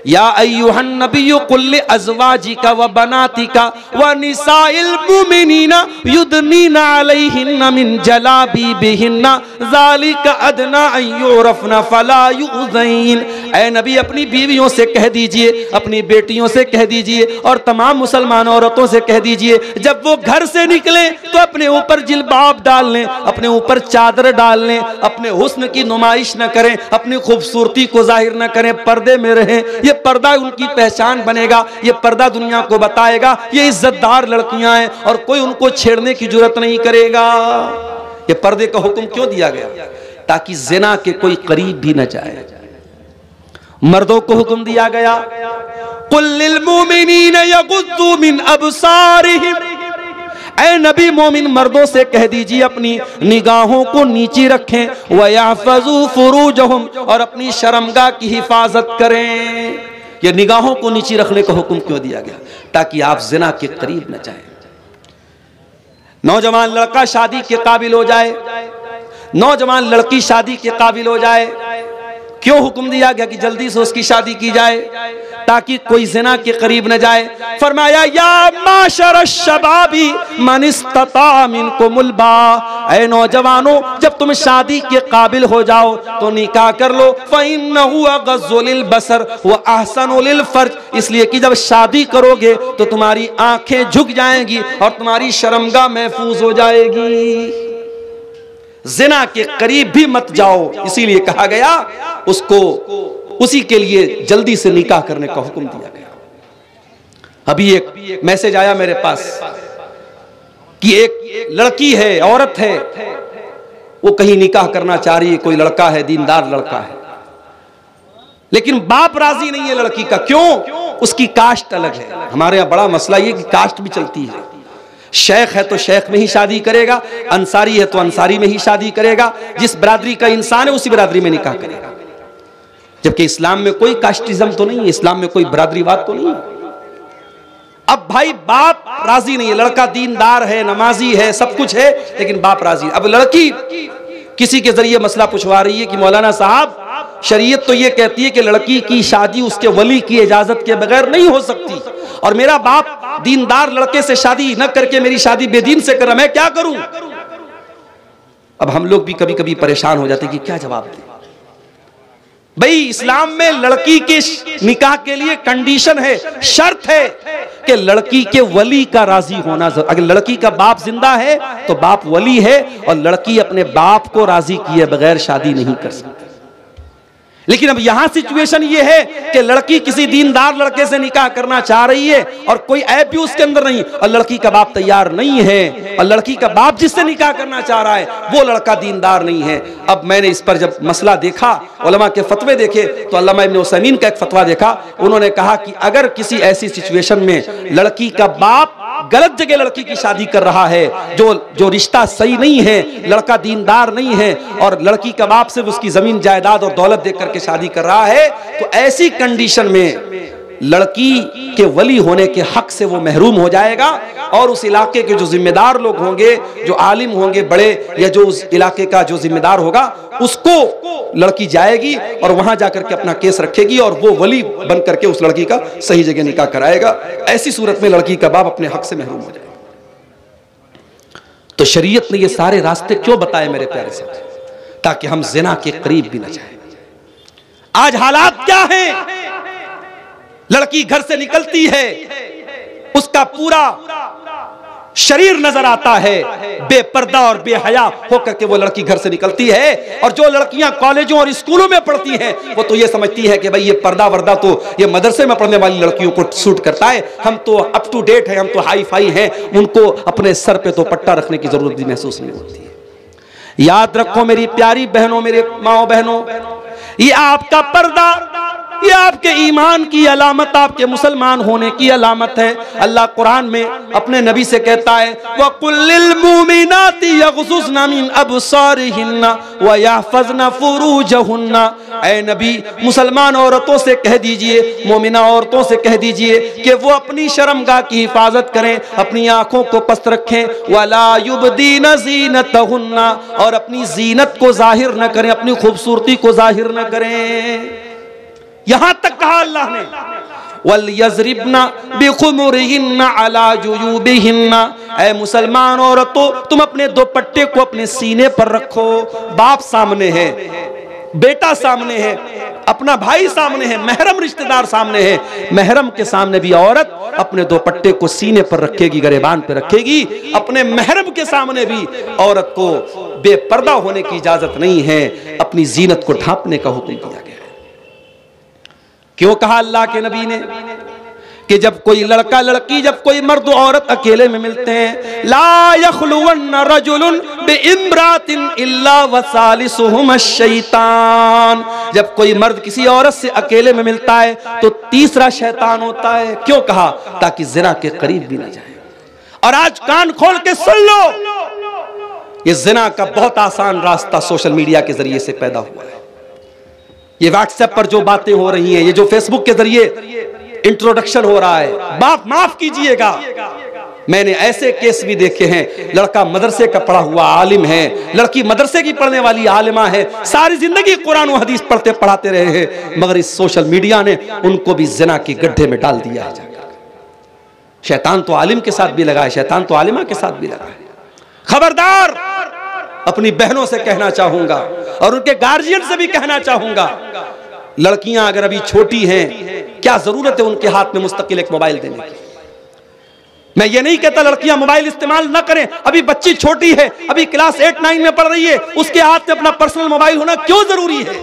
या अय्युहन नबिय्यु कुल्li अज़वाजिका व बनातिका व निसाइल मुमिनीना युदनीना अलैहिन्ना मिन जलाबीबिहिन्ना ज़ालिका अदना अन युरफ़ना फला युज़ैन। ऐ नबी, अपनी बीवियों से कह दीजिए, अपनी बेटियों से कह दीजिए और तमाम मुसलमान औरतों से कह दीजिए, जब वो घर से निकले तो अपने ऊपर जिल्बाब डाल लें, अपने ऊपर चादर डाल लें, अपने हुस्न की नुमाइश न करें, अपनी खूबसूरती को जाहिर न करें, पर्दे में रहें। पर्दा उनकी पहचान बनेगा, ये पर्दा दुनिया को बताएगा ये इज्जतदार लड़कियां हैं और कोई उनको छेड़ने की जरूरत नहीं करेगा। ये पर्दे का हुक्म क्यों दिया गया? ताकि ज़िना के कोई करीब भी न जाए। मर्दों को हुक्म दिया गया, कुल लिल मुमिनीन यगुद्दू मिन अबसारिहिम, ऐ नबी मोमिन मर्दों से कह दीजिए अपनी निगाहों को नीचे रखें, व यहफ़ज़ू फ़ुरूजहुम, और अपनी शर्मगाह की हिफाजत करें। ये निगाहों को नीचे रखने का हुक्म क्यों दिया गया? ताकि आप ज़िना के करीब न जाएं। नौजवान लड़का शादी के काबिल हो जाए, नौजवान लड़की शादी के काबिल हो जाए, क्यों हुक्म दिया गया कि जल्दी से उसकी शादी की जाए ताकि कोई ज़िना के करीब न जाए? फरमाया या माशर शबाबी मन इस्तता मिनकुमुल बा, ऐ नौजवानों जब तुम शादी के काबिल हो जाओ तो निकाह कर लो। फ़इन्नहु अग़ज़्ज़ु लिल बसर व अहसनु लिल फ़र्ज, इसलिए कि जब शादी करोगे तो तुम्हारी आंखें झुक जाएंगी और तुम्हारी शर्मगाह महफूज हो जाएगी। ज़िना के करीब भी मत जाओ, इसीलिए कहा गया उसको, उसी के लिए जल्दी से निकाह करने का हुक्म दिया गया। अभी एक मैसेज आया मेरे पास कि एक लड़की है, औरत है, वो कहीं निकाह करना चाह रही है, कोई लड़का है, दीनदार लड़का है, लेकिन बाप राजी नहीं है लड़की का। क्यों? उसकी कास्ट अलग है। हमारे यहाँ बड़ा मसला ये कि कास्ट भी चलती है। शेख है तो शेख में ही शादी करेगा, अंसारी है तो अंसारी में ही शादी करेगा, जिस बिरादरी का इंसान है उसी बिरादरी में निकाह करेगा। जबकि इस्लाम में कोई कास्टिज्म तो नहीं है, इस्लाम में कोई बिरादरीवाद तो नहीं है। अब भाई बाप राजी नहीं है, लड़का दीनदार है, नमाजी है, सब कुछ है, लेकिन बाप राजी। अब लड़की किसी के जरिए मसला पूछवा रही है कि मौलाना साहब, शरीयत तो ये कहती है कि लड़की की शादी उसके वली की इजाजत के बगैर नहीं हो सकती, और मेरा बाप दीनदार लड़के से शादी न करके मेरी शादी बेदीन से कर रहा, मैं क्या करूं? अब हम लोग भी कभी कभी परेशान हो जाते कि क्या जवाब दें। भाई इस्लाम में लड़की के निकाह के लिए कंडीशन है, शर्त है कि लड़की के वली का राजी होना। अगर लड़की का बाप जिंदा है तो बाप वली है, और लड़की अपने बाप को राजी किए बगैर शादी नहीं कर सकती। लेकिन अब यहां सिचुएशन ये है कि लड़की किसी दीनदार लड़के से निकाह करना चाह रही है और कोई ऐप भी उसके अंदर नहीं, और लड़की का बाप तैयार नहीं है, और लड़की का बाप जिससे निकाह करना चाह रहा है वो लड़का दीनदार नहीं है। अब मैंने इस पर जब मसला देखा, उलमा के फतवे देखे, तो अल्लामा इब्न उसैमीन का एक फतवा देखा। उन्होंने कहा कि अगर किसी ऐसी सिचुएशन में लड़की का बाप गलत जगह लड़की की शादी कर रहा है, जो रिश्ता सही नहीं है, लड़का दीनदार नहीं है, और लड़की का बाप सिर्फ उसकी जमीन जायदाद और दौलत देकर के शादी कर रहा है, तो ऐसी कंडीशन में लड़की के वली होने के हक से वो महरूम हो जाएगा, और उस इलाके के जो जिम्मेदार लोग होंगे, जो आलिम होंगे बड़े, या जो उस इलाके का जो जिम्मेदार होगा, उसको लड़की जाएगी और वहां जाकर के अपना केस रखेगी, और वो वली बन करके उस लड़की का सही जगह निकाह कराएगा। ऐसी सूरत में लड़की का बाप अपने हक से महरूम हो जाएगा। तो शरीयत ने ये सारे रास्ते क्यों बताए मेरे प्यारे साथी? ताकि हम जिना के करीब भी न जाए। आज हालात क्या हैं? लड़की घर से निकलती है, उसका पूरा शरीर नजर आता है, बेपर्दा और बेहया होकर के वो लड़की घर से निकलती है। और जो लड़कियां कॉलेजों और स्कूलों में पढ़ती हैं, वो तो ये समझती है कि भाई ये पर्दा वर्दा तो ये मदरसे में पढ़ने वाली लड़कियों को सूट करता है, हम तो अप टू डेट है, हम तो हाई फाई हैं, उनको अपने सर पे तो पट्टा रखने की जरूरत भी महसूस नहीं होती है। याद रखो मेरी प्यारी बहनों, मेरे माओ बहनों, ये आपका पर्दा, ये आपके ईमान की अलामत, आपके मुसलमान होने की अलामत है। अल्लाह कुरान में अपने नबी से कहता है, वकुल्लिल मुमिनाति यग़ज़ुज़्ना मिन अबसारिहिन्ना व यहफ़ज़्ना फ़ुरूजहुन्ना। ऐ नबी, मुसलमान औरतों से कह दीजिए, मोमिना औरतों से कह दीजिए कि वो अपनी शर्मगाह की हिफाजत करें, अपनी आंखों को पस्त रखें, वला युबदीना ज़ीनतहुन्ना, और अपनी जीनत को जाहिर न करें, अपनी खूबसूरती को जाहिर न करें। यहां तक कहा अल्लाह ने, वल यज़रिबना बिखुमुरिहिन्ना अला जुयूबिहिन्ना। ऐ मुसलमान औरतों, तुम अपने दुपट्टे को अपने सीने पर रखो। बाप सामने है, बेटा सामने है, अपना भाई सामने है, महरम रिश्तेदार सामने है, महरम के सामने भी औरत अपने दुपट्टे को सीने पर रखेगी, गरेबान पर रखेगी। अपने महरम के सामने भी औरत को बेपर्दा होने की इजाजत नहीं है, अपनी जीनत को ढांपने का हुक्म दिया गया। क्यों कहा अल्लाह के नबी ने कि जब कोई लड़का लड़की, जब कोई मर्द औरत अकेले में मिलते हैं, ला यख़्लुवन्न रजुलुन बिइम्रातिन इल्ला वसालिसुहुम शैतान। जब कोई मर्द किसी औरत से अकेले में मिलता है तो तीसरा शैतान होता है। क्यों कहा? ताकि जिना के करीब भी न जाए। और आज कान खोल के सुन लो, ये जिना का बहुत आसान रास्ता सोशल मीडिया के जरिए से पैदा हुआ है। ये व्हाट्सएप पर जो बातें हो रही हैं, ये जो फेसबुक के जरिए इंट्रोडक्शन हो रहा है, बाप माफ कीजिएगा, मैंने ऐसे केस भी देखे हैं। लड़का मदरसे का पढ़ा हुआ आलिम है, लड़की मदरसे की पढ़ने वाली आलिमा है, सारी जिंदगी कुरान और हदीस पढ़ते पढ़ाते रहे हैं, मगर इस सोशल मीडिया ने उनको भी जिना के गड्ढे में डाल दिया है। शैतान तो आलिम के साथ भी लगा है, शैतान तो आलिमा के साथ भी लगा है। खबरदार, अपनी बहनों से कहना चाहूंगा और उनके गार्जियन से भी कहना चाहूंगा, लड़कियां अगर अभी छोटी हैं, क्या जरूरत है उनके हाथ में मुस्तकिल एक मोबाइल देने की? मैं ये नहीं कहता लड़कियां मोबाइल इस्तेमाल ना करें, अभी बच्ची छोटी है, अभी क्लास 8-9 में पढ़ रही है, उसके हाथ में अपना पर्सनल मोबाइल होना क्यों जरूरी है?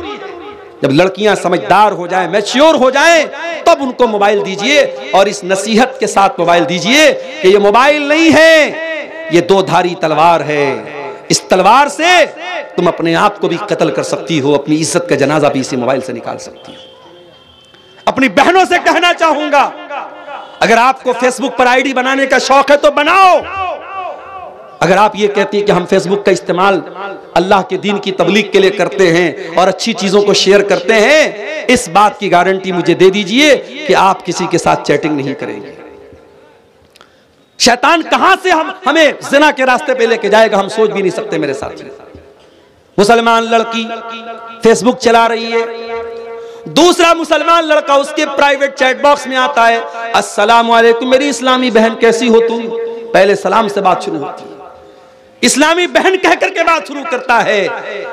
जब लड़कियां समझदार हो जाएं, मैच्योर हो जाएं, तब उनको मोबाइल दीजिए, और इस नसीहत के साथ मोबाइल दीजिए कि ये मोबाइल नहीं है, ये दो धारी तलवार है। इस तलवार से तुम अपने आप को भी कत्ल कर सकती हो, अपनी इज्जत का जनाजा भी इसी मोबाइल से निकाल सकती हो। अपनी बहनों से कहना चाहूंगा, अगर आपको फेसबुक पर आईडी बनाने का शौक है तो बनाओ। अगर आप ये कहती हैं कि हम फेसबुक का इस्तेमाल अल्लाह के दीन की तबलीग के लिए करते हैं और अच्छी चीजों को शेयर करते हैं, इस बात की गारंटी मुझे दे दीजिए कि आप किसी के साथ चैटिंग नहीं करेंगे। शैतान कहां से हमें ज़िना के रास्ते पे लेके जाएगा, हम सोच भी नहीं सकते। मेरे साथी, मुसलमान लड़की फेसबुक चला रही है, दूसरा मुसलमान लड़का उसके प्राइवेट चैट बॉक्स में आता है, अस्सलाम वालेकुम मेरी इस्लामी बहन कैसी हो तुम। पहले सलाम से बात शुरू होती है, इस्लामी बहन कह करके बात शुरू करता है,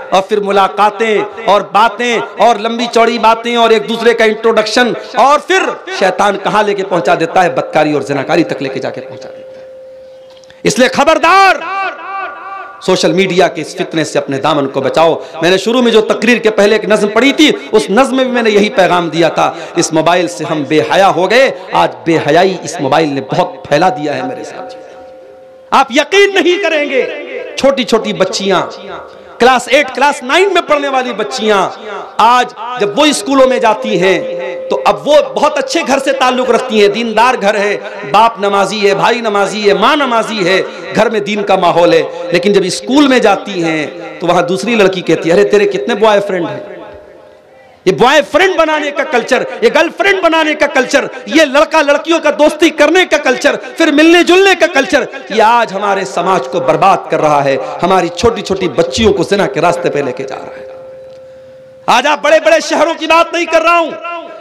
और फिर मुलाकातें और बातें और लंबी चौड़ी बातें और एक दूसरे का इंट्रोडक्शन, और फिर शैतान कहां लेके पहुंचा देता है, बदकारी और ज़िनाकारी तक लेके जाके पहुंचा देता है। इसलिए खबरदार, सोशल मीडिया के इस फितने से अपने दामन को बचाओ। मैंने शुरू में जो तकरीर के पहले एक नज़्म पढ़ी थी, उस नज़्म में भी मैंने यही पैगाम दिया था। इस मोबाइल से हम बेहया हो गए। आज बेहयाई इस मोबाइल ने बहुत फैला दिया है मेरे साथ। आप यकीन नहीं करेंगे, छोटी छोटी बच्चियां, क्लास 8 क्लास 9 में पढ़ने वाली बच्चियां, आज जब वो स्कूलों में जाती हैं तो अब वो बहुत अच्छे घर से ताल्लुक रखती हैं, दीनदार घर है, बाप नमाजी है, भाई नमाजी है, माँ नमाजी है, घर में दीन का माहौल है। लेकिन जब स्कूल में जाती हैं तो वहां दूसरी लड़की कहती है, अरे तेरे कितने बॉयफ्रेंड हैं। ये बॉयफ्रेंड बनाने का कल्चर, ये गर्लफ्रेंड बनाने का कल्चर, ये लड़का लड़कियों का दोस्ती करने का कल्चर, फिर मिलने जुलने का कल्चर, ये आज हमारे समाज को बर्बाद कर रहा है। हमारी छोटी छोटी बच्चियों को ज़िना के रास्ते पे लेके जा रहा है। आज आप बड़े बड़े शहरों की बात नहीं कर रहा हूं,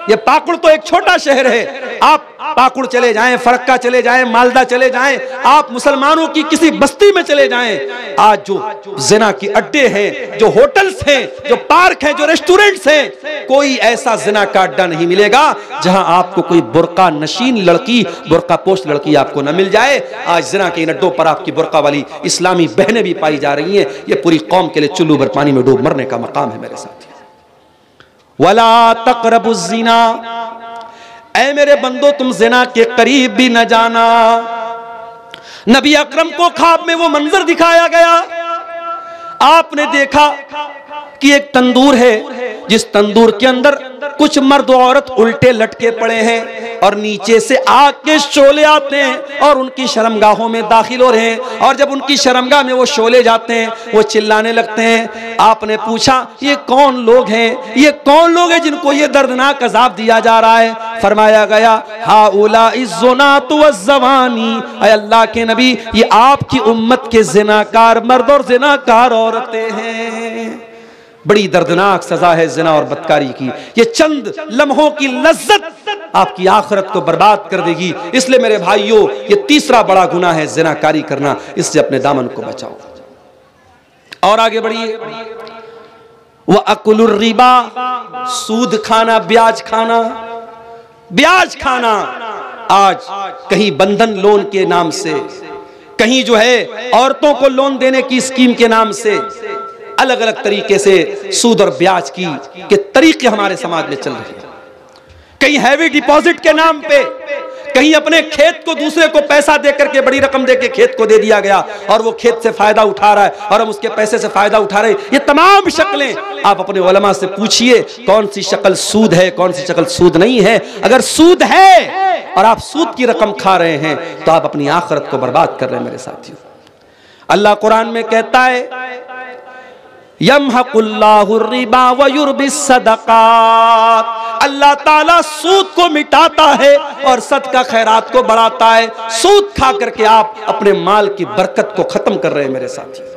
ये पाकुड़ तो एक छोटा शहर है। आप पाकुड़ चले जाएं, फरक्का चले जाएं, मालदा चले जाएं, आप मुसलमानों की किसी बस्ती में चले जाएं, आज जो ज़िना के अड्डे हैं, जो होटल्स हैं, जो पार्क हैं, जो रेस्टोरेंट्स हैं, कोई ऐसा ज़िना का अड्डा नहीं मिलेगा जहां आपको कोई बुर्का नशीन लड़की, बुर्का पोस्ट लड़की आपको न मिल जाए। आज ज़िना के इन अड्डों पर आपकी बुर्का वाली इस्लामी बहनें भी पाई जा रही हैं। ये पूरी कौम के लिए चुल्लू भर पानी में डूब मरने का मकाम है मेरे साथ। वला तक़रबुज़्ज़िना, ऐ मेरे बंदो तुम ज़िना के करीब भी न जाना। नबी अकरम को ख्वाब में वो मंजर दिखाया गया, आपने देखा कि एक तंदूर है, जिस तंदूर के अंदर कुछ मर्द औरत उल्टे लटके पड़े हैं और नीचे से आग के शोले आते हैं और उनकी शर्मगाहों में दाखिल हो रहे हैं, और जब उनकी शर्मगाह में वो शोले जाते हैं वो चिल्लाने लगते हैं। आपने पूछा ये कौन लोग हैं, ये कौन लोग हैं जिनको ये दर्दनाक अजाब दिया जा रहा है। फरमाया गया हाउला इज़्ज़ुनातु वज़्ज़वानी, ऐ अल्लाह के नबी ये आपकी उम्मत के ज़िनाकार मर्द और ज़िनाकार औरतें हैं। बड़ी दर्दनाक सजा है ज़िना और बदकारी की। ये चंद लम्हों की लज्जत आपकी आखिरत को बर्बाद कर देगी। इसलिए मेरे भाइयों, ये तीसरा बड़ा गुनाह है ज़िनाकारी करना। इससे अपने दामन को बचाओ। और आगे बढ़िए, वह अकुलुर रिबा, सूद खाना, ब्याज खाना। ब्याज खाना आज कहीं बंधन लोन के नाम से, कहीं जो है औरतों को लोन देने की स्कीम के नाम से, अलग अलग तरीके से सूद और ब्याज के तरीके हमारे समाज में चल रहे हैं। कहीं हैवी डिपॉजिट के नाम पे, कहीं अपने खेत को दूसरे को पैसा देकर के, बड़ी रकम देके खेत को दे दिया गया और वो खेत से फायदा उठा रहा है और हम उसके पैसे से फायदा उठा रहे हैं। ये तमाम शक्लें आप अपने उलमा से पूछिए कौन सी शक्ल सूद है, कौन सी शक्ल सूद नहीं है। अगर सूद है और आप सूद की रकम खा रहे हैं तो आप अपनी आखिरत को बर्बाद कर रहे हैं मेरे साथियों। अल्लाह कुरान में कहता है यमहकुल्लाहु रिबा व युर्बिस सदक़ात, अल्लाह ताला सूद को मिटाता है और सदका खैरात को बढ़ाता है। सूद खा करके आप अपने माल की बरकत को खत्म कर रहे हैं मेरे साथियों।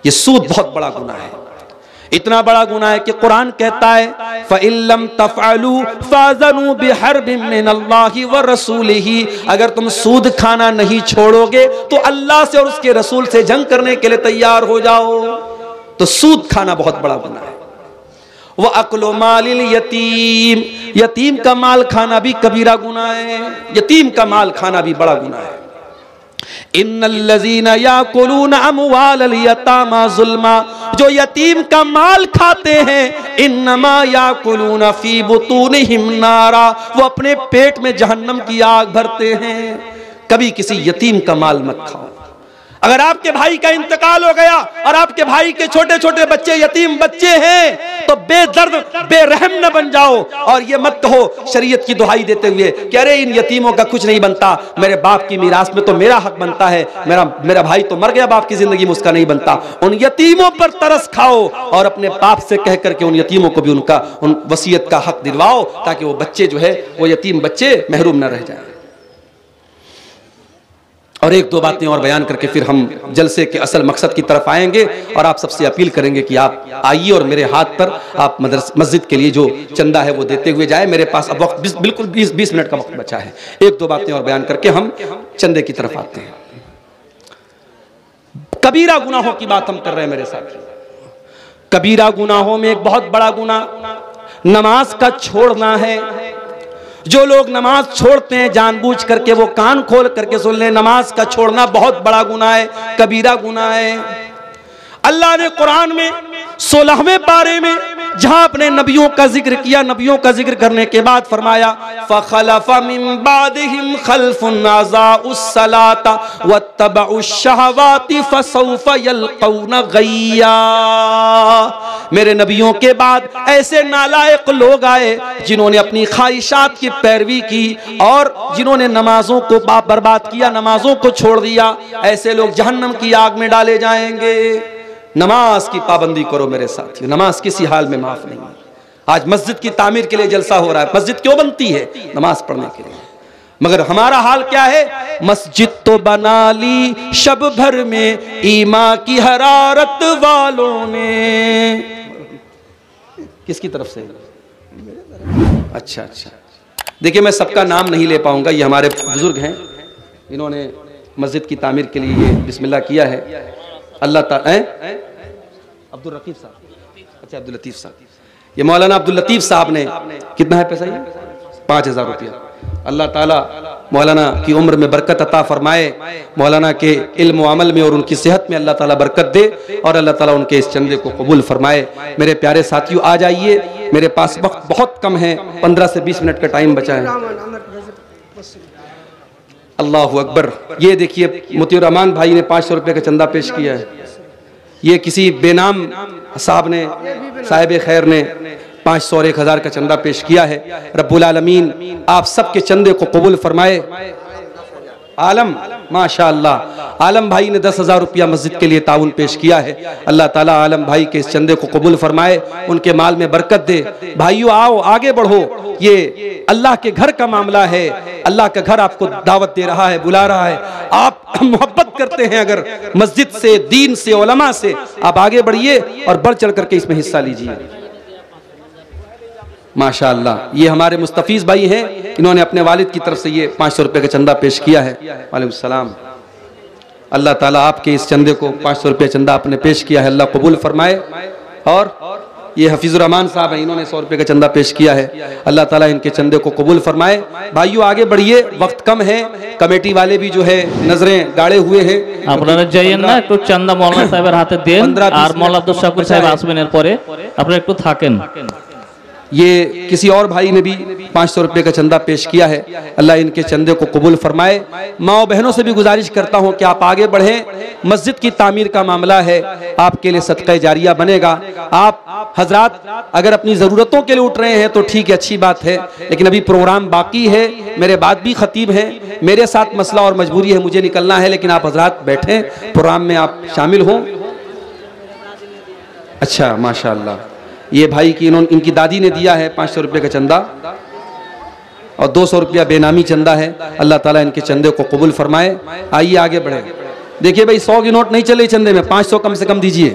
ये सूद बहुत बड़ा गुनाह है, इतना बड़ा गुनाह है कि कुरान कहता है फ़इल्लम तफ़अलू फ़अज़नु बिहर्बिम मिनल्लाहि व रसूलिही, अगर तुम सूद खाना नहीं छोड़ोगे तो अल्लाह से और उसके रसूल से जंग करने के लिए तैयार हो जाओ। तो सूद खाना बहुत बड़ा गुनाह है। वह अक्लो मालिल यतीम, यतीम का माल खाना भी कबीरा गुनाह है। यतीम का माल खाना भी बड़ा गुनाह है। इन्नल्लज़ीना याकुलूना अमवालल यतामा ज़ुल्मा, जो यतीम का माल खाते हैं इन्नमा याकुलूना फी बुतूनिहिम नारा, वो अपने पेट में जहन्नम की आग भरते हैं। कभी किसी यतीम का माल मत खाओ। अगर आपके भाई का इंतकाल हो गया और आपके भाई के छोटे छोटे बच्चे यतीम बच्चे हैं तो बेदर्द बेरहम न बन जाओ और ये मत कहो शरीयत की दुहाई देते हुए कि अरे इन यतीमों का कुछ नहीं बनता, मेरे बाप की मीरास में तो मेरा हक बनता है, मेरा भाई तो मर गया, बाप की जिंदगी में उसका नहीं बनता। उन यतीमों पर तरस खाओ और अपने बाप से कह करके उन यतीमों को भी उन वसीयत का हक दिलवाओ ताकि वो बच्चे जो है वो यतीम बच्चे महरूम न रह जाए। और एक दो बातें और बयान करके फिर हम जलसे के असल मकसद की तरफ आएंगे और आप सबसे अपील करेंगे कि आप आइए और मेरे हाथ पर आप मस्जिद के लिए जो चंदा है वो देते हुए जाए। मेरे पास अब वक्त बिल्कुल 20 मिनट का वक्त बचा है। एक दो बातें और बयान करके हम चंदे की तरफ आते हैं। कबीरा गुनाहों की बात हम कर रहे हैं मेरे साथ। कबीरा गुनाहों में एक बहुत बड़ा गुनाह नमाज का छोड़ना है। जो लोग नमाज छोड़ते हैं जानबूझ करके, वो कान खोल करके सुन ले, नमाज का छोड़ना बहुत बड़ा गुनाह है, कबीरा गुनाह है। अल्लाह ने कुरान में 16वें पारे में जहां अपने नबियों का जिक्र किया, नबियों का जिक्र करने के बाद फरमाया फखलफ मिन बादिहिम खल्फुन अज़ाउस्सलाता वत्तबउश्शहवाति फसौफ यल्कौन गय्या। मेरे नबियों के बाद ऐसे नालायक लोग आए जिन्होंने अपनी ख्वाहिशात की पैरवी की और जिन्होंने नमाजों को बर्बाद किया, नमाजों को छोड़ दिया। ऐसे लोग जहन्नम की आग में डाले जाएंगे। नमाज की पाबंदी करो मेरे साथियों, नमाज किसी हाल में माफ नहीं है। आज मस्जिद की तामीर के लिए जलसा हो रहा है। मस्जिद क्यों बनती है? नमाज पढ़ने के लिए। मगर हमारा हाल क्या है? मस्जिद तो बना ली शब भर में ईमा की हरारत वालों ने। किसकी तरफ से? अच्छा अच्छा, देखिए मैं सबका नाम नहीं ले पाऊंगा, ये हमारे बुजुर्ग हैं, इन्होंने मस्जिद की तामीर के लिए ये बिस्मिल्लाह किया है। अल्लाह ताला अब्दुल रकीब साहब, अच्छा अब्दुल लतीफ साहब, ये मौलाना अब्दुल लतीफ साहब ने, कितना है पैसा ये? 5000 रुपया। अल्लाह ताला मौलाना की उम्र में बरकत अता फरमाए, मौलाना के इल्म व अमल में और उनकी सेहत में अल्लाह ताला बरकत दे और अल्लाह ताला उनके इस चंदे को कबूल फरमाए। मेरे प्यारे साथियों आ जाइए, मेरे पास वक्त बहुत कम है, 15 से 20 मिनट का टाइम बचा है। अल्लाहु अकबर। ये देखिए मोतियुर रहमान भाई ने 500 रुपये का चंदा पेश किया है। ये किसी बेनाम साहब ने, साहिब खैर ने 500 और 1000 का चंदा पेश किया है। रब्बुल आलमीन आप सबके चंदे को कबूल फरमाए। आलम माशाअल्लाह, आलम भाई ने 10,000 रुपया मस्जिद के लिए ताउन पेश किया है। अल्लाह ताला आलम भाई के इस चंदे को कबूल फरमाए, उनके माल में बरकत दे। भाइयों आओ आगे बढ़ो, ये अल्लाह के घर का मामला है। अल्लाह का घर आपको दावत दे रहा है, बुला रहा है। आप मोहब्बत करते हैं अगर मस्जिद से, दीन से, उलमा से, आप आगे बढ़िए और बढ़ चढ़ करके इसमें हिस्सा लीजिए। माशाअल्लाह ये हमारे मुस्तफीज भाई हैं, इन्होंने अपने वालिद की तरफ से ये 500 रुपये का चंदा पेश किया है। वालेकुम सलाम। अल्लाह ताला आपके इस चंदे को 500 रुपये चंदा आपने पेश किया है, अल्लाह कबूल फरमाए। और ये हफीजुर रहमान साहब हैं, इन्होंने 100 रुपये का चंदा पेश किया है, अल्लाह ताला इनके चंदे को कबूल फरमाए। भाइयों आगे बढ़िए, वक्त कम है, कमेटी वाले भी जो है नजरें गाड़े हुए हैं। আপনারা যাইয়েন না, একটু চান্দা মৌলানা সাহেবের হাতে দেন আর মৌলানা আব্দুল শাকুর সাহেব আসবেন এর পরে, আপনারা একটু থাকেন। ये किसी और भाई ने भी 500 रुपये का चंदा पेश किया है, अल्लाह इनके चंदे को कबूल फरमाए। माओ बहनों से भी गुजारिश करता हूँ कि आप आगे बढ़ें, मस्जिद की तामीर का मामला है, आपके लिए सदका जारिया बनेगा। आप हजरात अगर अपनी ज़रूरतों के लिए उठ रहे हैं तो ठीक है, अच्छी बात है, लेकिन अभी प्रोग्राम बाकी है, मेरे बाद भी खतीब हैं, मेरे साथ मसला और मजबूरी है, मुझे निकलना है, लेकिन आप हजरात बैठें, प्रोग्राम में आप शामिल हों। अच्छा माशाअल्लाह, ये भाई की इनकी दादी ने दिया है 500 रुपये का चंदा और 200 रुपया बेनामी चंदा है, अल्लाह ताला इनके चंदे को कबूल फरमाए। आइए आगे बढ़े। देखिए भाई 100 की नोट नहीं चले चंदे में, 500 कम से कम दीजिए।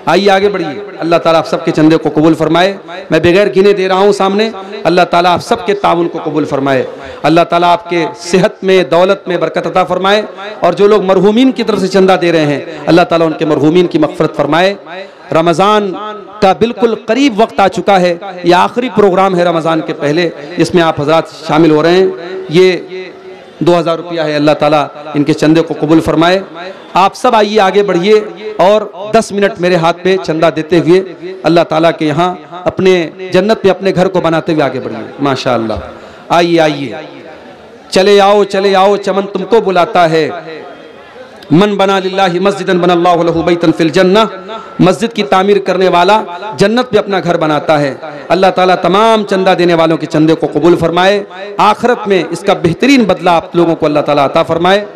आइए आगे बढ़िए, अल्लाह ताला आप सबके चंदे को कबूल फरमाए। मैं बगैर गिने दे रहा हूँ सामने, अल्लाह ताला आप सबके ताउन को कबूल फरमाए। अल्लाह ताला आपके सेहत में, दौलत में बरकत अता फरमाए। और जो लोग मरहूमीन की तरफ से चंदा दे रहे हैं, अल्लाह ताला उनके मरहूमीन की मग़फ़िरत फरमाए। रमज़ान का बिल्कुल करीब वक्त आ चुका है, ये आखिरी प्रोग्राम है रमज़ान के पहले, इसमें आप हजरात शामिल हो रहे हैं। ये 2000 रुपया है, अल्लाह ताला इनके चंदे को कबूल फरमाए। आप सब आइए आगे बढ़िए और 10 मिनट मेरे हाथ पे चंदा देते हुए अल्लाह ताला के यहाँ अपने जन्नत में अपने घर को बनाते हुए आगे बढ़िए। माशाअल्लाह आइए आइए, चले आओ चमन तुमको बुलाता है, मन बना लिल्लाहि मस्जिदन बनल्लाहु लहु बैतन फिल जन्नह, मस्जिद की तामीर करने वाला जन्नत में अपना घर बनाता है। अल्लाह ताला तमाम चंदा देने वालों के चंदे को कबूल फरमाए, आखिरत में इसका बेहतरीन बदला आप लोगों को अल्लाह ताला अता फरमाए।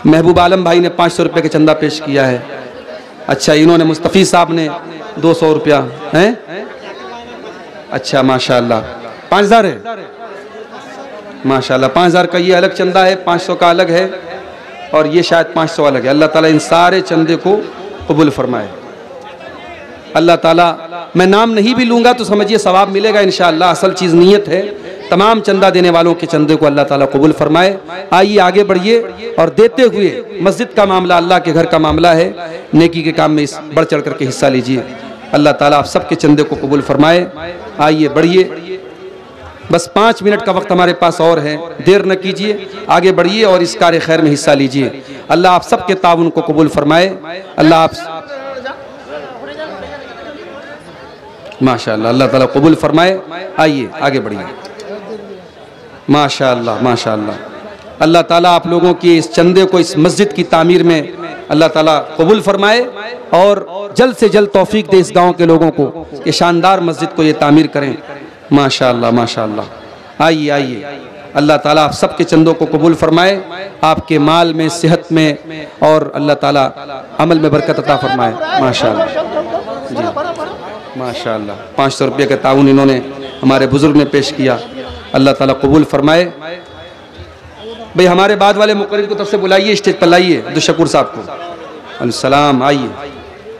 महबूब आलम भाई ने 500 रुपये का चंदा पेश किया है। अच्छा, इन्होंने मुस्तफ़ी साहब ने 200 रुपया है। अच्छा माशाअल्लाह, 5000 है माशाअल्लाह। 5000 का ये अलग चंदा है, 500 का अलग है और ये शायद 500 अलग है। अल्लाह ताला इन सारे चंदे को कबूल फरमाए। अल्लाह ताला, मैं नाम नहीं भी लूँगा तो समझिए सवाब मिलेगा इंशाअल्लाह। असल चीज़ नीयत है। तमाम चंदा देने वालों के चंदे को अल्लाह ताला कबूल फरमाए। आइए आगे बढ़िए और देते हुए, मस्जिद का मामला अल्लाह के घर का मामला है, नेकी के काम में इस बढ़ चढ़ करके हिस्सा लीजिए। अल्लाह ताला आप सबके चंदे को कबूल फरमाए। आइए बढ़िए, बस 5 मिनट का वक्त हमारे पास और है, देर न कीजिए, आगे बढ़िए और इस कार्य खैर में हिस्सा लीजिए। अल्लाह आप सबके ताउन को कबूल फरमाए। अल्लाह आप माशाअल्लाह, अल्लाह ताला कबूल फरमाए। आइए आगे बढ़िए। माशाअल्लाह माशाअल्लाह, अल्लाह ताला आप लोगों की इस चंदे को इस मस्जिद की तामीर में अल्लाह ताला कबूल फरमाए और जल्द से जल्द तौफीक दे इस गांव के लोगों को कि शानदार मस्जिद को ये तामीर करें। माशाअल्लाह माशाअल्लाह। आइए आइए, अल्लाह ताला आप सबके चंदों को कबूल फरमाए, आपके माल में, सेहत में और अल्लाह ताला अमल में बरकत अता फरमाए। माशाअल्लाह जी, माशाअल्लाह। 500 रुपये का ताउन इन्होंने हमारे बुजुर्ग ने पेश किया। अल्लाह ताला कबूल फरमाए। भाई हमारे बाद वाले मुकर्रिर को तरफ से बुलाइए, स्टेज पर लाइए अब्दुल शकूर साहब को। अस्सलाम, आइए,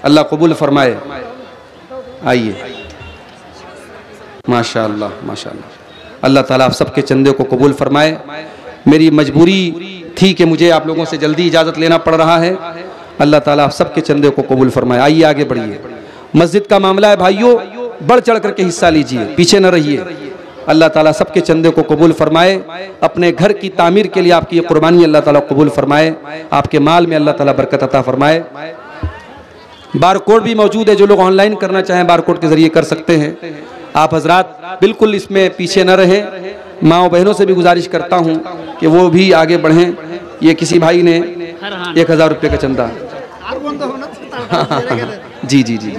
अल्लाह कबूल फरमाए। आइए माशाअल्लाह माशाअल्लाह, अल्लाह ताला आप सबके चंदे को कबूल फरमाए। मेरी मजबूरी थी कि मुझे आप लोगों से जल्दी इजाज़त लेना पड़ रहा है। अल्लाह ताला आप सबके चंदे को कबूल फरमाए। आइए आगे बढ़िए, मस्जिद का मामला है भाइयों, बढ़ चढ़ करके हिस्सा लीजिए, पीछे न रहिए। अल्लाह ताला सबके चंदे को कबूल फरमाए। अपने घर की तामीर के लिए आपकी ये कुर्बानी अल्लाह ताला कबूल फरमाए। आपके माल में अल्लाह ताला बरकत अता फरमाए। बारकोड भी मौजूद है, जो लोग ऑनलाइन करना चाहें बारकोड के जरिए कर सकते हैं। आप हजरात बिल्कुल इसमें पीछे न रहें। माँ बहनों से भी गुजारिश करता हूँ कि वो भी आगे बढ़ें। ये किसी भाई ने 1000 रुपये का चंदा जी जी जी,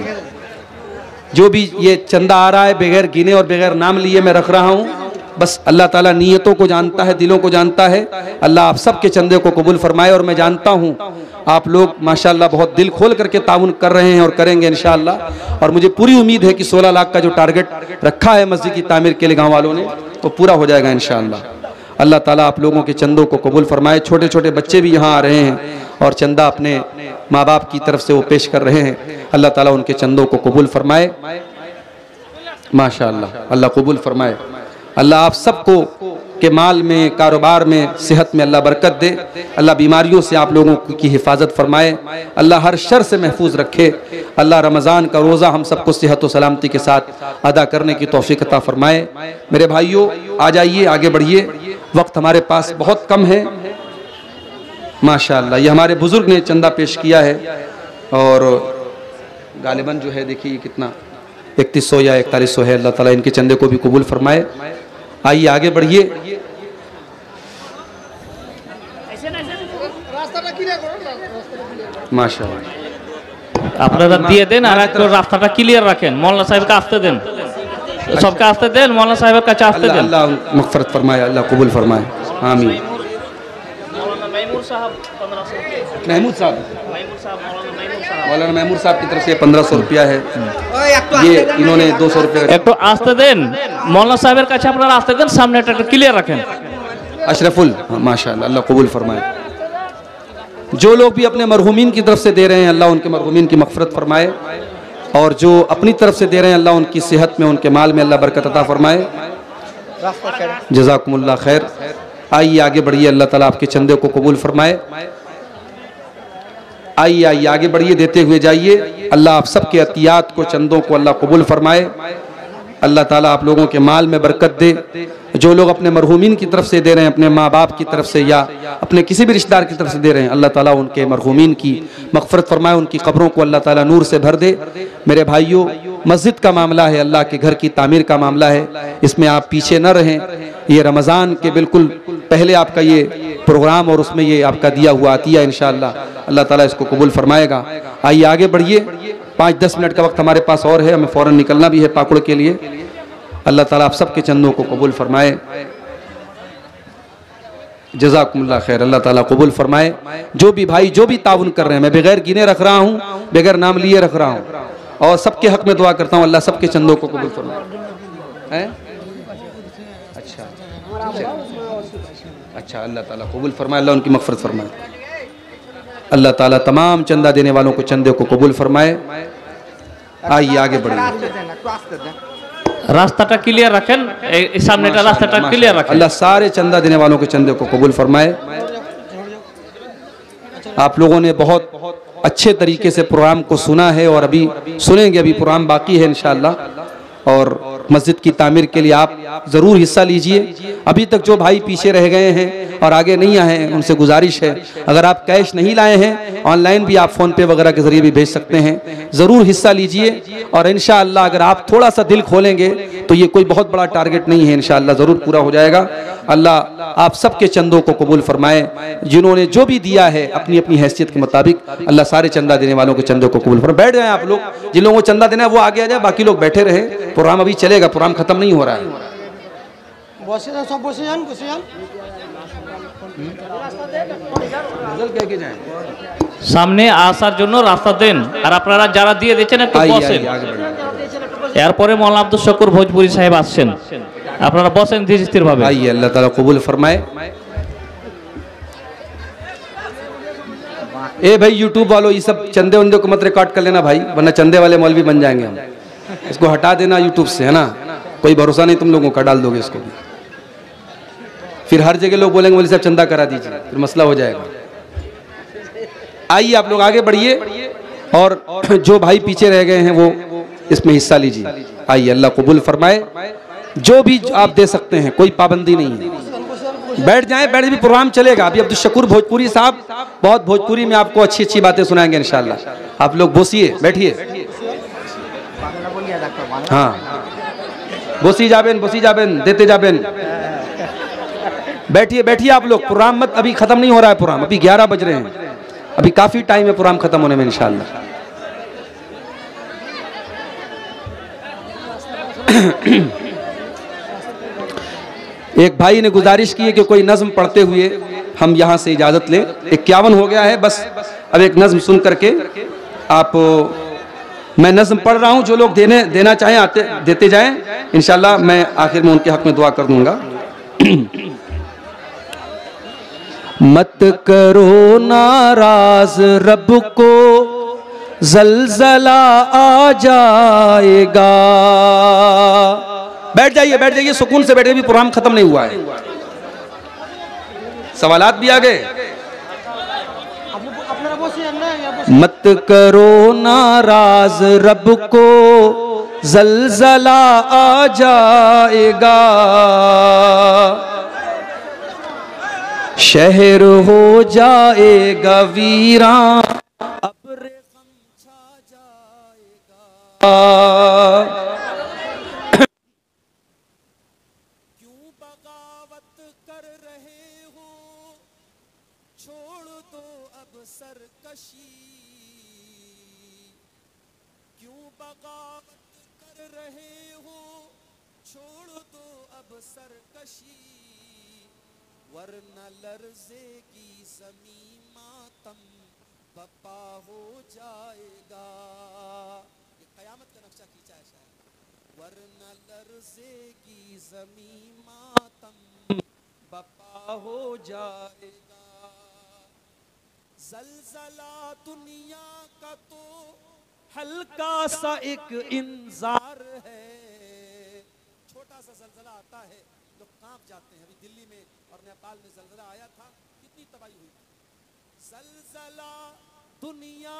जो भी ये चंदा आ रहा है बगैर गिने और बगैर नाम लिए मैं रख रहा हूँ। बस अल्लाह ताला नीयतों को जानता है, दिलों को जानता है। अल्लाह आप सबके चंदे को कबूल फरमाए। और मैं जानता हूँ आप लोग माशाअल्लाह बहुत दिल खोल करके ताउन कर रहे हैं और करेंगे इंशाअल्लाह। और मुझे पूरी उम्मीद है कि 16 लाख का जो टारगेट रखा है मस्जिद की तामीर के लिए गाँव वालों ने, वो पूरा हो जाएगा इंशाअल्लाह। अल्लाह ताला आप लोगों के चंदों को कबूल फरमाए। छोटे छोटे बच्चे भी यहाँ आ रहे हैं और चंदा अपने माँ बाप की तरफ से वो पेश कर रहे हैं। अल्लाह ताला उनके चंदों को कबूल फरमाए। माशाअल्लाह, अल्लाह कबूल फरमाए। अल्लाह आप सबको के माल में, कारोबार में, सेहत में अल्लाह बरकत दे। अल्लाह बीमारियों से आप लोगों की हिफाजत फरमाए। अल्लाह हर शर से महफूज रखे। अल्लाह रमज़ान का रोज़ा हम सबको सेहत और सलामती के साथ अदा करने की तौफीक अता फरमाए। मेरे भाइयों आ जाइए, आगे बढ़िए, वक्त हमारे पास बहुत कम है। माशाअल्लाह, ये हमारे बुजुर्ग ने चंदा पेश किया है और गालिबन जो है देखिए कितना 3100 या 4100 है। अल्लाह ताला इनके चंदे को भी कबूल फरमाए। आइए आगे बढ़िए। माशाअल्लाह, আপনারা দিয়ে দেন আর একটু রাস্তাটা ক্লিয়ার রাখেন। মোল্লা সাহেবকে আসতে দেন, सबके আসতে দেন, মৌলানা সাহেবের কাছে আসতে দেন। अल्लाह मगफरत फरमाए, अल्लाह कबूल फरमाए। आमीन। महमूद साहब, मौलाना महमूद साहब की तरफ से 1500 रुपया है। ये इन्होंने 200 रुपये একটু আসতে দেন, মৌলানা সাহেবের কাছে আপনারা আসতে দেন, সামনেটা একটু ক্লিয়ার রাখেন। अशरफुल, माशाअल्लाह, अल्लाह कबूल फरमाए। जो लोग भी अपने मरहूमीन की तरफ से दे रहे हैं अल्लाह उनके मरहूमीन की मगफरत फरमाए। और जो अपनी तरफ से दे रहे हैं अल्लाह उनकी सेहत में, उनके माल में अल्लाह बरकत अता फरमाए। जज़ाकुमुल्लाह खैर। आइए आगे बढ़िए, अल्लाह ताला आपके चंदे को कबूल फरमाए। आइए आइए आगे बढ़िए, देते हुए जाइए। अल्लाह आप सबके अतियात को, चंदों को अल्लाह कबूल फरमाए। अल्लाह ताला आप लोगों के माल में बरकत दे। जो लोग अपने मरहूमीन की तरफ से दे रहे हैं, अपने माँ बाप की तरफ से या अपने किसी भी रिश्तेदार की तरफ से दे रहे हैं, अल्लाह ताला उनके मरहूमीन की मगफरत फरमाए। उनकी कब्रों को अल्लाह ताला नूर से भर दे। मेरे भाइयों, मस्जिद का मामला है, अल्लाह के घर की तामीर का मामला है। इसमें आप पीछे न रहें। ये रमज़ान के बिल्कुल पहले आपका ये प्रोग्राम और उसमें ये आपका दिया हुआ आतिया इंशाअल्लाह अल्लाह ताला इसको कबूल फरमाएगा। आइए आगे बढ़िए, 5-10 मिनट का वक्त हमारे पास और है, हमें फ़ौरन निकलना भी है पाकुड़ के लिए। अल्लाह ताला आप सबके चंदों को कबूल फरमाए। जज़ाकुमुल्लाह खैर, अल्लाह ताला कबूल फरमाए। जो भी भाई जो भी ताउन कर रहे हैं, मैं बगैर गिने रख रहा हूँ, बगैर नाम लिए रख रहा हूँ, और सबके हक में दुआ करता हूँ अल्लाह सबके चंदों को कबूल फरमाए। अच्छा, अल्लाह ताला कबूल फरमाए, अल्लाह उनकी मग़फ़िरत फरमाए। अल्लाह ताला तमाम चंदा देने वालों को चंदे को कबूल फरमाए। आइए आगे बढ़िए, রাস্তাটা ক্লিয়ার রাখেন, এই সামনেটা রাস্তাটা ক্লিয়ার রাখেন। अल्लाह सारे चंदा देने वालों के चंदे को कबूल फरमाए। आप लोगों ने बहुत अच्छे तरीके से प्रोग्राम को सुना है और अभी सुनेंगे, अभी प्रोग्राम बाकी है इंशाअल्लाह। और मस्जिद की तामीर के लिए आप ज़रूर हिस्सा लीजिए। अभी तक जो भाई पीछे रह गए हैं और आगे नहीं आए हैं, उनसे गुजारिश है, अगर आप कैश नहीं लाए हैं, ऑनलाइन भी आप फ़ोन पे वगैरह के ज़रिए भी भेज सकते हैं। ज़रूर हिस्सा लीजिए और इंशाअल्लाह अगर आप थोड़ा सा दिल खोलेंगे तो ये कोई बहुत बड़ा टारगेट नहीं है, इंशाअल्लाह ज़रूर पूरा हो जाएगा। अल्लाह आप सबके चंदों को कबूल फरमाए। जिन्होंने जो भी दिया है अपनी अपनी हैसियत के मुताबिक, अल्लाह सारे चंदा देने वालों के चंदों को कबूल फरमाए। बैठ जाएं आप लोग, जिन लोगों को चंदा देना है वो आगे आ जाए, बाकी लोग बैठे रहे। प्रोग्राम अभी चलेगा, प्रोग्राम खत्म नहीं हो रहा है। সামনে আসার জন্য রাস্তা দেন, আর আপনারা যারা দিয়ে দিচ্ছেন একটু বসেন। এরপরে মওলানা আব্দুল শকুর ভোজপুরি সাহেব আসছেন, আপনারা বসেন ধীর স্থির ভাবে। आइए, अल्लाह ताला कबूल फरमाए। ए भाई यूट्यूब वालों, ये सब चंदे वंदे को मत रिकॉर्ड कर लेना भाई, वरना चंदे वाले मौलवी बन जाएंगे हम। इसको हटा देना यूट्यूब से, है ना, कोई भरोसा नहीं तुम लोगों का, डाल दोगे इसको भी, फिर हर जगह लोग बोलेंगे मौलवी साहब चंदा करा दीजिए, फिर मसला हो जाएगा। आइए आप लोग आगे बढ़िए और जो भाई पीछे रह गए हैं वो इसमें हिस्सा लीजिए। आइए, अल्लाह कबूल फरमाए। जो भी आप दे सकते हैं, कोई पाबंदी नहीं है। बैठ जाएं, बैठ भी प्रोग्राम चलेगा। अभी अब्दुल शकूर भोजपुरी साहब बहुत भोजपुरी में आपको अच्छी अच्छी बातें सुनाएंगे इंशाअल्लाह। आप लोग बसिए, बैठिए। हाँ, बसी जाबेन देते जाबेन। बैठिए बैठिए आप लोग, प्रोग्राम मत, अभी खत्म नहीं हो रहा है प्रोग्राम, अभी 11 बज रहे हैं, अभी काफी टाइम है प्रोग्राम खत्म होने में इंशाअल्लाह। एक भाई ने गुजारिश की है कि कोई नज्म पढ़ते हुए हम यहाँ से इजाज़त लें। 51 हो गया है, बस अब एक नज्म सुन करके आप, मैं नज्म पढ़ रहा हूँ, जो लोग देना चाहें आते देते जाएं इंशाअल्लाह। मैं आखिर में उनके हक में दुआ कर दूंगा। मत करो नाराज रब को, जलजला आ जाएगा। बैठ जाइए सुकून से बैठे, भी प्रोग्राम खत्म नहीं हुआ है, सवालात भी आ गए। मत करो नाराज रब को, जलजला आ जाएगा। शहर हो जाएगा वीरान, अब्र गम छा जाएगा। क्यों बगावत कर रहे हो, छोड़ दो अब सरकशी। क्यों बगावत कर रहे हो, छोड़ दो अब सरकशी। वरना लर्ज़ेगी ज़मीं मातम बपा हो जाएगा। ये क़यामत का नक्शा खींचा है शायद। वरना लर्ज़ेगी ज़मीं मातम बपा हो जाएगा। ज़लज़ला दुनिया का तो हल्का सा एक इंज़ार है। छोटा सा ज़लज़ला आता है, लोग कांप जाते हैं। अभी दिल्ली में और नेपाल में ज़लज़ला आया था, कितनी तबाही हुई थी। ज़लज़ला दुनिया